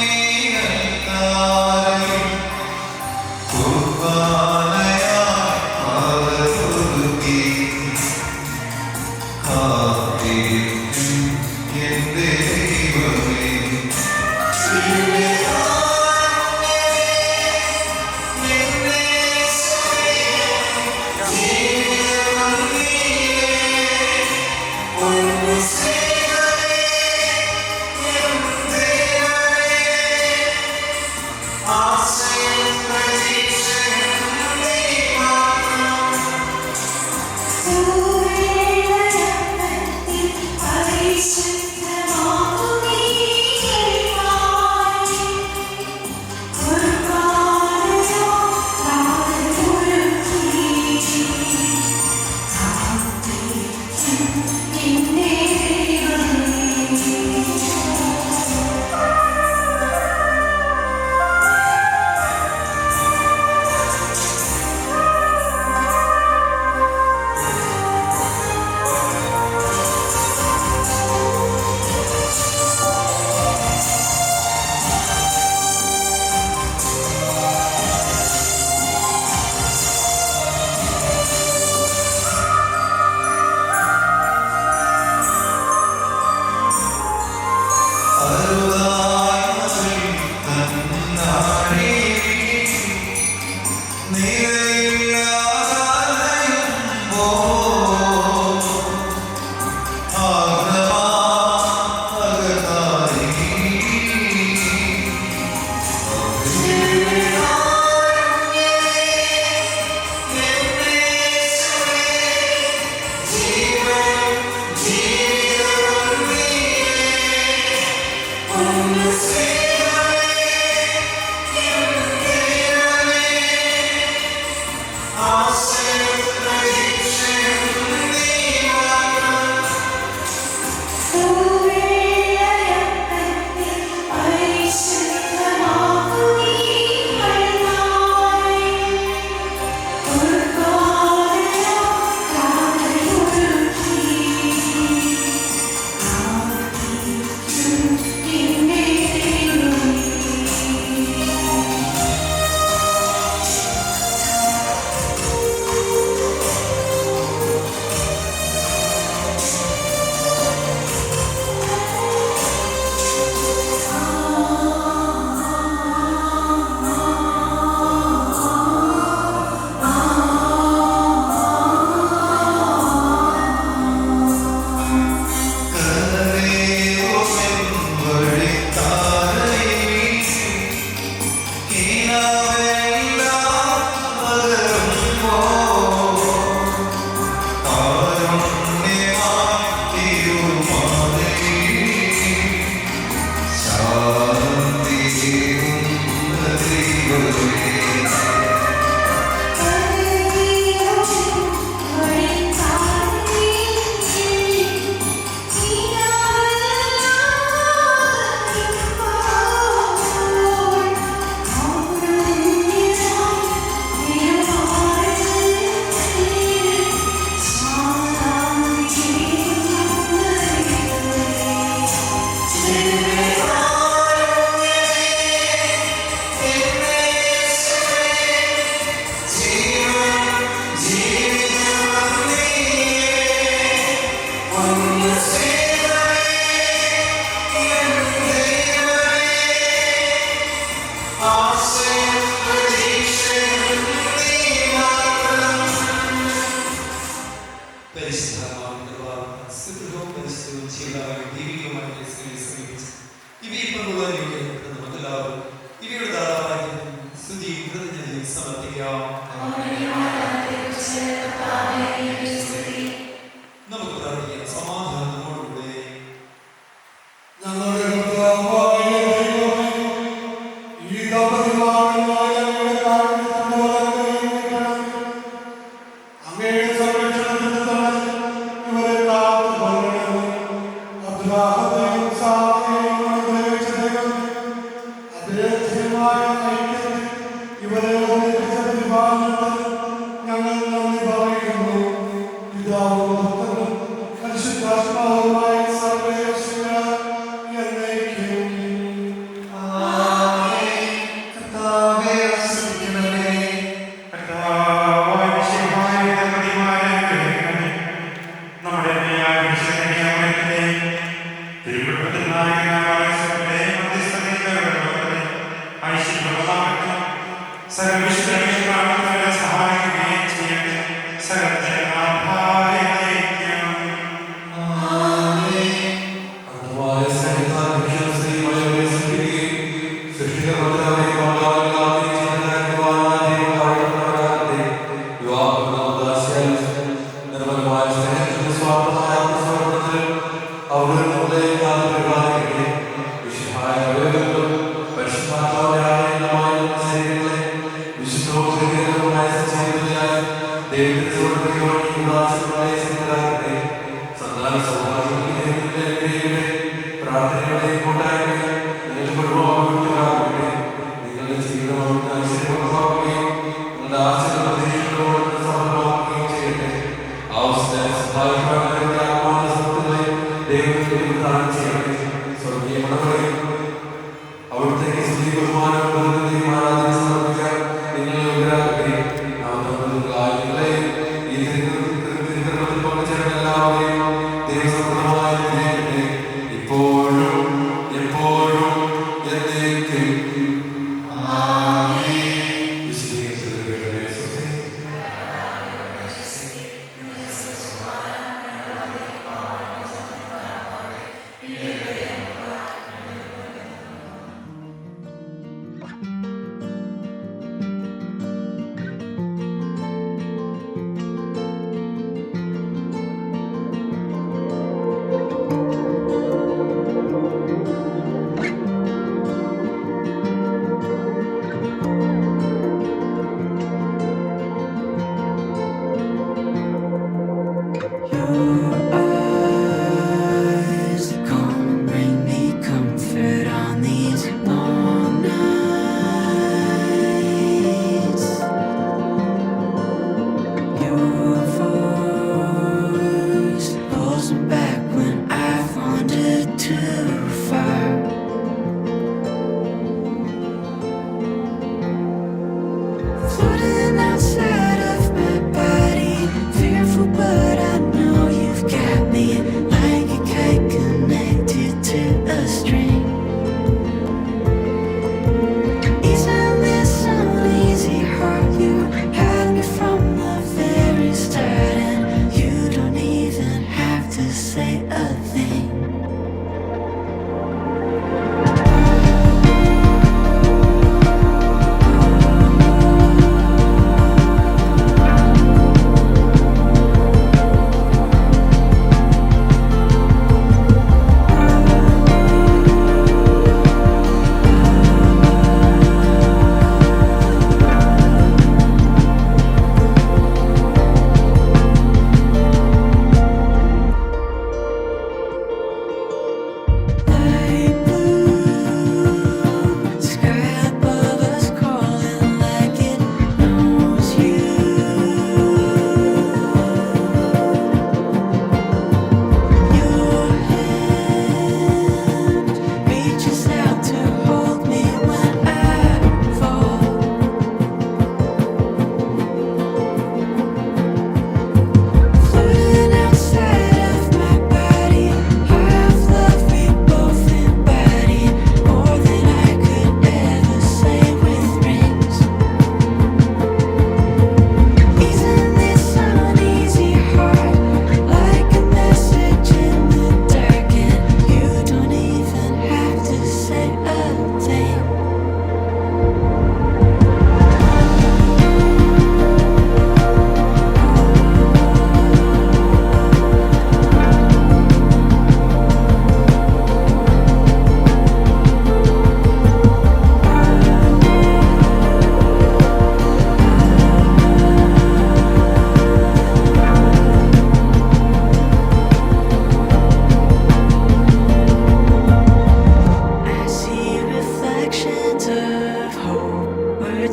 സമർപ്പിക്കാം. നമുക്ക് പ്രാർത്ഥിക്കാം. സമാധാനത്തോടുകൂടെ ഞങ്ങളുടെ കർത്താവായ ദൈവമേ, ഈ ദമ്പതിമാരുമായ ഞങ്ങളുടെ കാരുണ്യത്തിന്റെ വലങ്കൈ അങ്ങയുടെ സംരക്ഷണത്തിന് തന്നെ ഇവരെ കാത്തുകൊള്ളണമേ. അബ്രാഹത്തെയും സാറയെയും അനുഗ്രഹിച്ച ദൈവമേ, അഭേദ്യമായ ഐക്യത്തിൽ ഇവരെ ഒന്നിപ്പിച്ച പരിപാലനത്തിന് ഞങ്ങൾ നന്ദി പറയുന്നു. പിതാവും പുത്രനും പരിശുദ്ധാത്മാവുമായ സർവ്വേശ്വരാ എന്നേക്കും. കർത്താവേ ആശ്രയിക്കണമേ. കർത്താവായ മിശിഹായ ദമ്പതിമാരെ അനുഗ്രഹിക്കണമേ. നമ്മുടെ അമ്മയായ പരിശുദ്ധമറിയത്തിന്റെയും തിരുക്കുടുംബത്തിൽ നായകനായ യേശുവിന്റെയും മധ്യസ്ഥതയിൽ കരുണയോടെ ഐശ്വര്യമുള്ളതാകട്ടെ. സർവ്വവിശുദ്ധരെയും പ്രാർത്ഥനകളെ സഹായിക്കുകയും ചെയ്യട്ടെ. സകലത്തിനും നാഥായ ദൈവം. അന്ധമായ സ്നേഹത്താൽ വിശ്വാസികളെ സ്വീകരിക്കുകയും സൃഷ്ടികർത്താവിനെ കൊണ്ടാകുകയും ചെയ്തതായ ദൈവമാകട്ടെ. വിവാഹബന്ധത്താൽ നിർമ്മലമായ സ്നേഹത്തിന്റെ സ്വാർത്ഥമായ ആത്മസമർപ്പണത്തിൽ അവരുടെ ഹൃദയത്താൽ പരിപാലിക്കട്ടെ. വിശുദ്ധമായ അവയവങ്ങളും പരിശുദ്ധാത്മാവിന്റെ ആലയങ്ങളുമായ നമ്മുടെ ശരീരങ്ങളെ വിശുദ്ധവും ഹൃദയവുമായ സജീവതയായി ദൈവത്തിന് സമർപ്പിക്കുവാൻ ഈ ഉദാസീനമായ സന്നിധാനത്തെ സന്താന സൗഭാഗ്യങ്ങളുടെ അനുഗ്രഹിക്കട്ടെ. പ്രാർത്ഥനകളെയും കൂട്ടായ്മയും നിങ്ങളുടെ കുടുംബമാകട്ടെ. നിങ്ങളുടെ ജീവിതം അവിടുന്ന് ഐശ്വര്യപ്രദമാക്കുകയും നിങ്ങളുടെ ആശകൾ പ്രതീക്ഷകളോട് സഫലമാക്കുകയും ചെയ്യട്ടെ. ആവശ്യത്തിന് സഹായിക്കാൻ കഴിയുന്ന ആത്മാവിന്റെ സുഹൃത്തുക്കളെ ദൈവത്തിന് ദാനം ചെയ്യട്ടെ. സ്വർഗീയ മണങ്ങളെയും അവിടുത്തേക്ക് സ്തുതി ബഹുമാനവും ബഹുമതിയും ആരാധന സമർപ്പിക്കാൻ നിങ്ങളെ യോഗ്യരാക്കട്ടെ. ആയുധങ്ങളെയും ഈ തിരുക്കർമ്മത്തിൽ പങ്കുചേർന്ന എല്ലാവരെയും ദൈവസമൃദ്ധമായി അനുഗ്രഹിക്കട്ടെ. ഇപ്പോഴും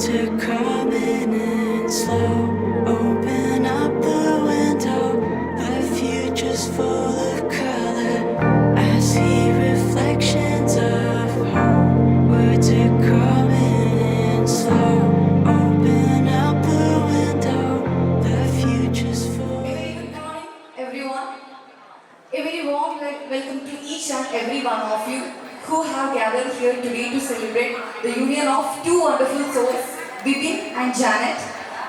are coming in slow. Open up the window, the future's full of color. I see reflections of hope. Words are coming in slow. Open up the window, the future's full. Very good morning, everyone. A very warm welcome to each and every one of you who have gathered here today to celebrate the union of two wonderful souls, Bipin and Janet.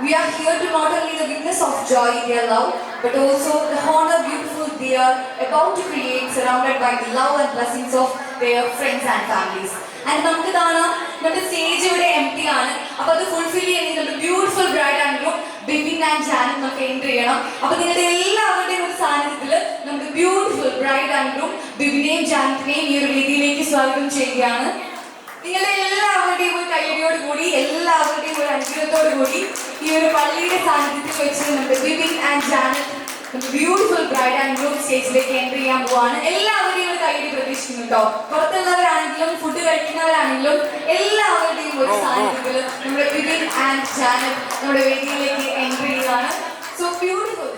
We are here to not only the witness of joy in their love, but also the honor beautiful they are about to create, surrounded by the love and blessings of their friends and families. And നമുക്ക് കാണാം നമ്മുടെ stage ഇവിടെ M T ആണ്. അപ്പോൾ അത് fulfil ചെയ്യാൻ നമ്മുടെ beautiful bride and groom Bipin and Janet നമുക്ക് എൻട്രി ചെയ്യണം. അപ്പോൾ നിങ്ങളുടെ എല്ലാവരുടെയും ഒരു സാന്നിധ്യത്തിൽ നമ്മുടെ ബ്യൂട്ടിഫുൾ ബ്രൈഡ് ആൻഡ് ഗ്രൂം ബിപിനെയും ജാനറ്റിനെയും ഈ ഒരു വേദിയിലേക്ക് സ്വാഗതം ചെയ്യുകയാണ്. നിങ്ങളുടെ എല്ലാവരുടെയും ഒരു കയ്യടിയോട് കൂടി, എല്ലാവരുടെയും ഒരു അനുഗ്രഹത്തോടു കൂടി ഈ ഒരു പള്ളിയുടെ സാന്നിധ്യത്തിൽ വെച്ച് നമ്മുടെ Bipin and Janet beautiful bride and groom സ്റ്റേജിലേക്ക് എൻട്രി ചെയ്യാൻ പോവാണ്. എല്ലാവരുടെയും ഒരു കയ്യടി പ്രതീക്ഷിക്കുന്നുണ്ടോ? പുറത്തുള്ളവരാണെങ്കിലും ഫുഡ് കഴിക്കുന്നവരാണെങ്കിലും എല്ലാവരുടെയും ഒരു സാന്നിധ്യത്തിൽ നമ്മുടെ ബിപിൻ ആൻഡ് ജാനറ്റ് നമ്മുടെ വേദിയിലേക്ക് എൻട്രി ചെയ്യുകയാണ്. So beautiful.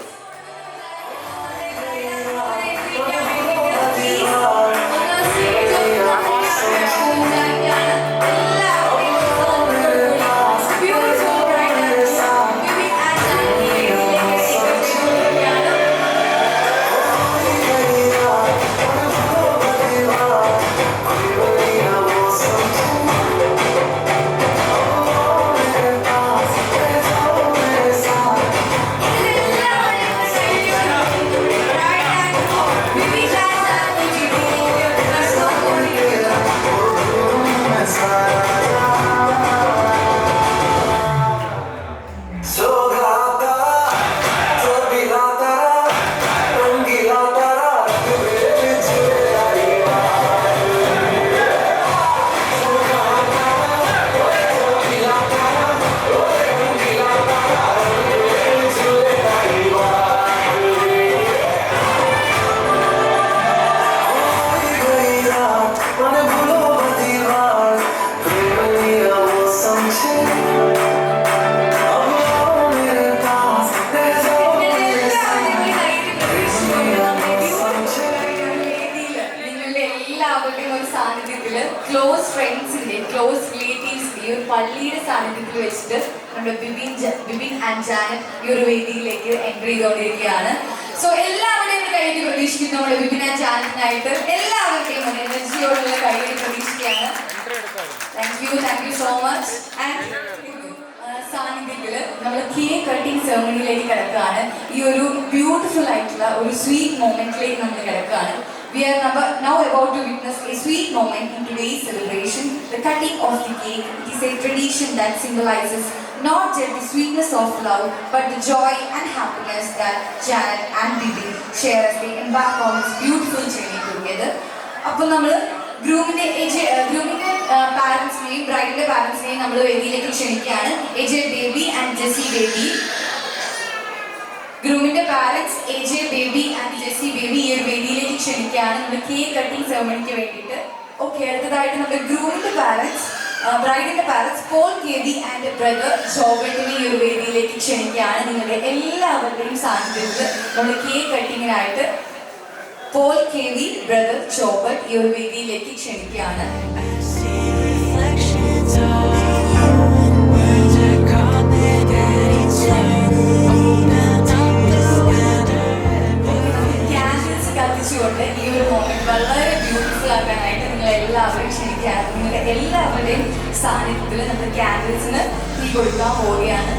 ക്ലോസ് ഫ്രണ്ട്സിന്റെ ക്ലോസ് റിലേറ്റീവ്സിന്റെ ഒരു പള്ളിയുടെ സാന്നിധ്യത്തിൽ വെച്ചിട്ട് നമ്മുടെ ബിപിൻ ആൻഡ് ജാനറ്റ് ഈ ഒരു വേദിയിലേക്ക് എൻട്രി ചെയ്തുകൊണ്ടിരിക്കുകയാണ്. സോ എല്ലാവരുടെയും കൈയ്യടി പ്രതീക്ഷിക്കുന്നു. നമ്മുടെ ബിപിൻ ആൻഡ് ജാനറ്റിനായിട്ട് എല്ലാവരുടെയും എനർജിയോടുള്ള കൈയ്യടി പ്രതീക്ഷിക്കുകയാണ്. Thank you so much. And സാന്നിധ്യത്തില് നമ്മൾ കേക്ക് കട്ടിംഗ് സെറമണിയിലേക്ക് കിടക്കുകയാണ്. ഈ ഒരു ബ്യൂട്ടിഫുൾ ആയിട്ടുള്ള ഒരു സ്വീറ്റ് മൊമെന്റിലേക്ക് നമ്മൾ കിടക്കുകയാണ്. We are now about to witness a sweet moment in today's celebration, the cutting of the cake. It is a tradition that symbolizes not just the sweetness of love, but the joy and happiness that Janet and Bipin share as they embark on this beautiful journey together. അപ്പോൾ നമ്മൾ ഗ്രൂമിന്റെ പാരന്റ്സിനെയും ബ്രൈഡിന്റെ പാരന്റ്സിനെയും നമ്മൾ വേദിയിലേക്ക് ക്ഷണിക്കുകയാണ്. A J Baby and J C Baby. ഗ്രൂമിന്റെ parents A J Baby and J C Baby ഈ ഒരു വേദിയിലേക്ക് ക്ഷണിക്കുകയാണ് നമ്മുടെ കേക്ക് കട്ടിംഗ് സെറമണിക്ക് വേണ്ടിയിട്ട്. ഓക്കെ, അടുത്തതായിട്ട് നമ്മുടെ ഗ്രൂമിന്റെ പാരന്റ്സ് ബ്രൈഡിന്റെ parents Paul K V and brother ജോബർട്ടിനെ ഈ ഒരു വേദിയിലേക്ക് ക്ഷണിക്കുകയാണ്. നിങ്ങളുടെ എല്ലാവരുടെയും സാന്നിധ്യത്തിൽ നമ്മൾ കേക്ക് കട്ടിങ്ങിനായിട്ട് പോൾ കെവി ബ്രദർ ജോബർട്ട് ഈ ഒരു വേദിയിലേക്ക് ക്ഷണിക്കുകയാണ്. കത്തിച്ചുകൊണ്ട് ഈ ഒരു മൊമെന്റ് വളരെ ബ്യൂട്ടിഫുൾ ആക്കാനായിട്ട് നിങ്ങൾ എല്ലാവരും ക്ഷണിക്കുകയാണ്. നിങ്ങളുടെ എല്ലാവരുടെയും സാന്നിധ്യത്തിൽ നമ്മൾ ക്യാൻഡിൽസിന് തീ കൊടുക്കാൻ പോവുകയാണ്.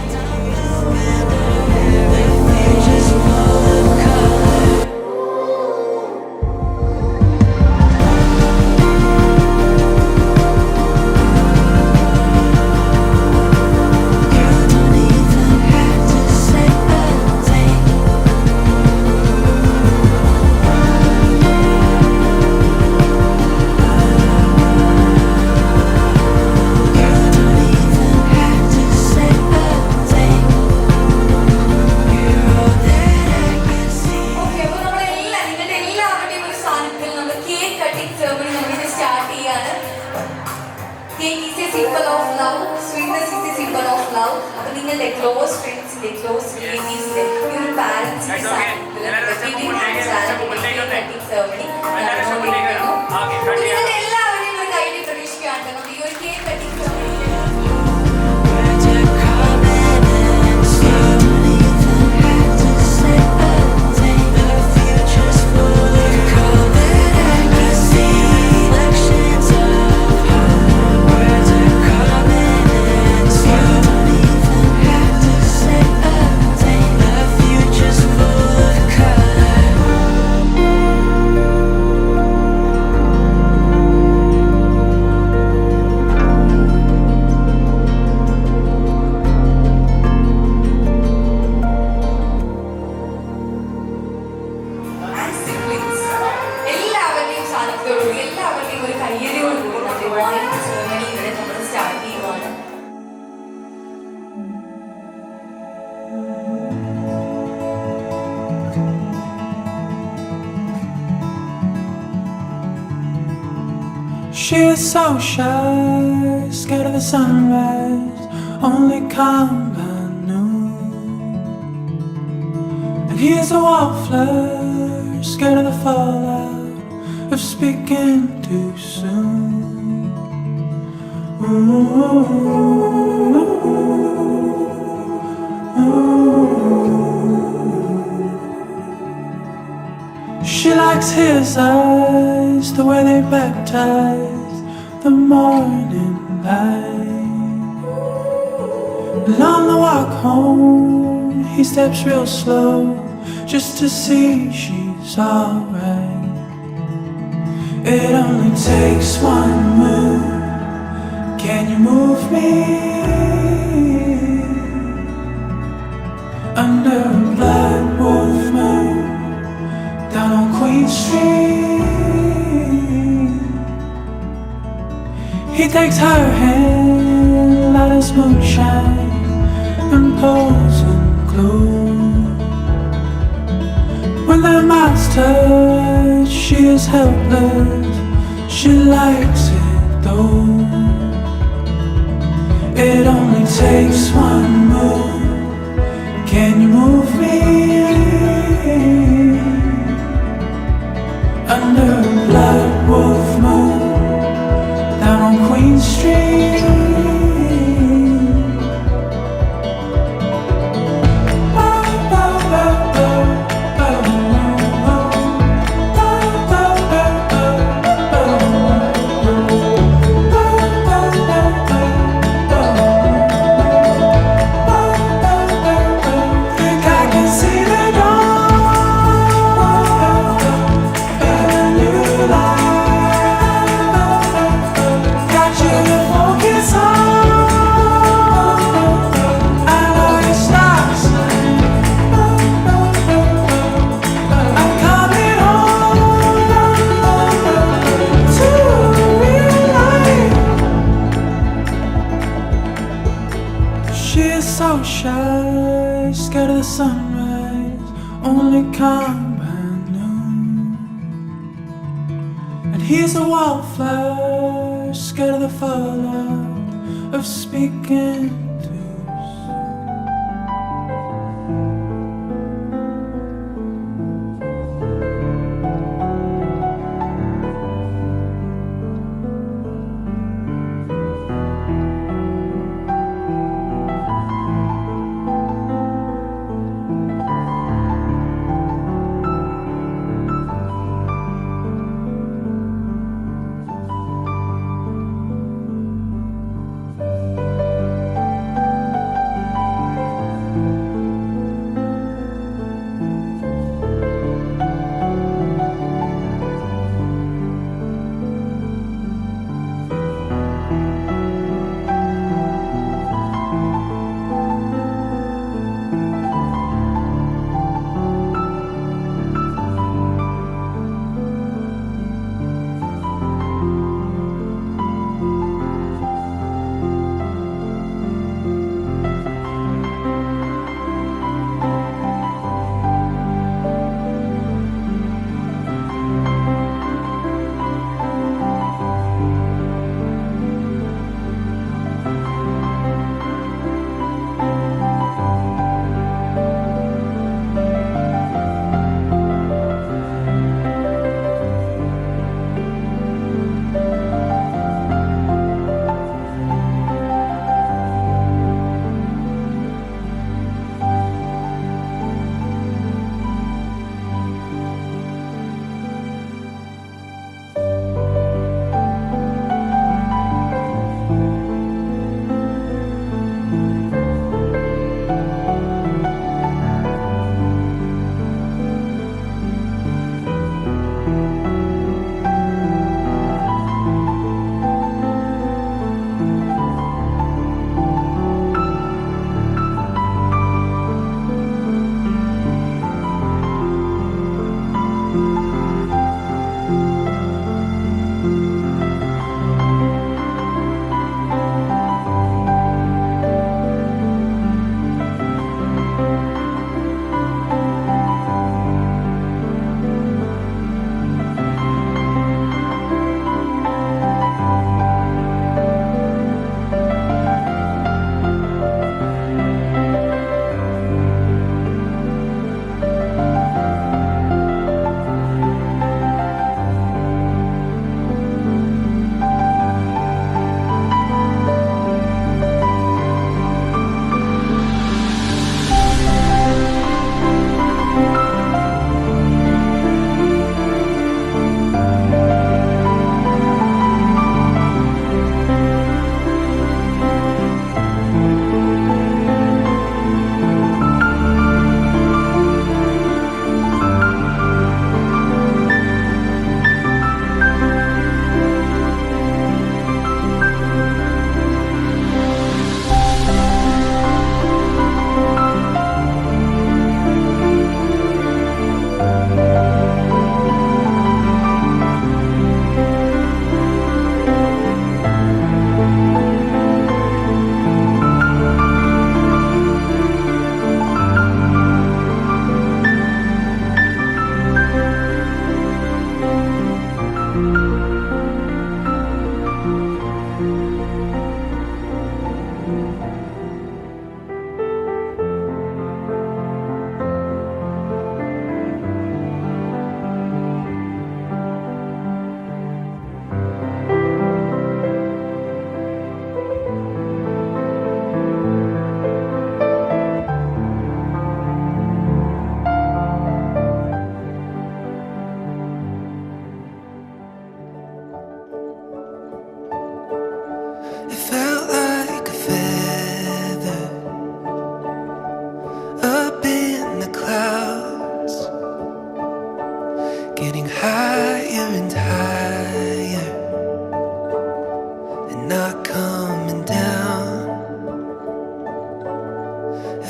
love. അപ്പോൾ നിങ്ങളുടെ ക്ലോസ് ഫ്രണ്ട്സിന്റെ ക്ലോസ് റിലേറ്റീവ്സിന്റെ നിങ്ങളുടെ പാരന്റ്സിന്റെ സെറമണി നടന്നുകൊണ്ടിരിക്കുന്നു. നിങ്ങളുടെ എല്ലാവരെയും ഒരു കൈയ്യടി പ്രതീക്ഷിക്കുകയാണ്. നമുക്ക് ഈ ഒരു cake cutting ceremony Words are coming in slow. Don't even have to say a thing. The future's full of color. I can see reflections of how words are coming in slow. Don't even have to say a thing. The future's full of color. and siblings. എല്ലാവരുടെയും സാന്നിധ്യത്തോടുകൂടി എല്ലാവരുടെയും ഒരു കയ്യടിയോടുകൂടി നമ്മുടെ wine ceremony ഇവിടെ നമ്മൾ start ചെയ്യുവാണ്. She is so shy, scared of the sunrise, only come by noon. And he is a wallflower, scared of the fallout of speaking too soon. She likes his eyes, the way they baptize the morning light. And on the walk home, he steps real slow, just to see she's alright. It only takes one move. Can you move me? Under a blood wolf moon, down on Queen Street. He takes her hand, light as moonshine, and pulls and glue. When their mouths touch, she is helpless. She likes it though. It only takes one move. Can you move me? Under a blood wolf moon, down on Queen Street. Think I can see the dawn in a new light. Got you to focus on. I know it stops. I'm coming home to real life. She is so shy, scared of the sunrise, only come by noon. And he's a wallflower, scared of the fallout of speaking too soon.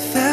felt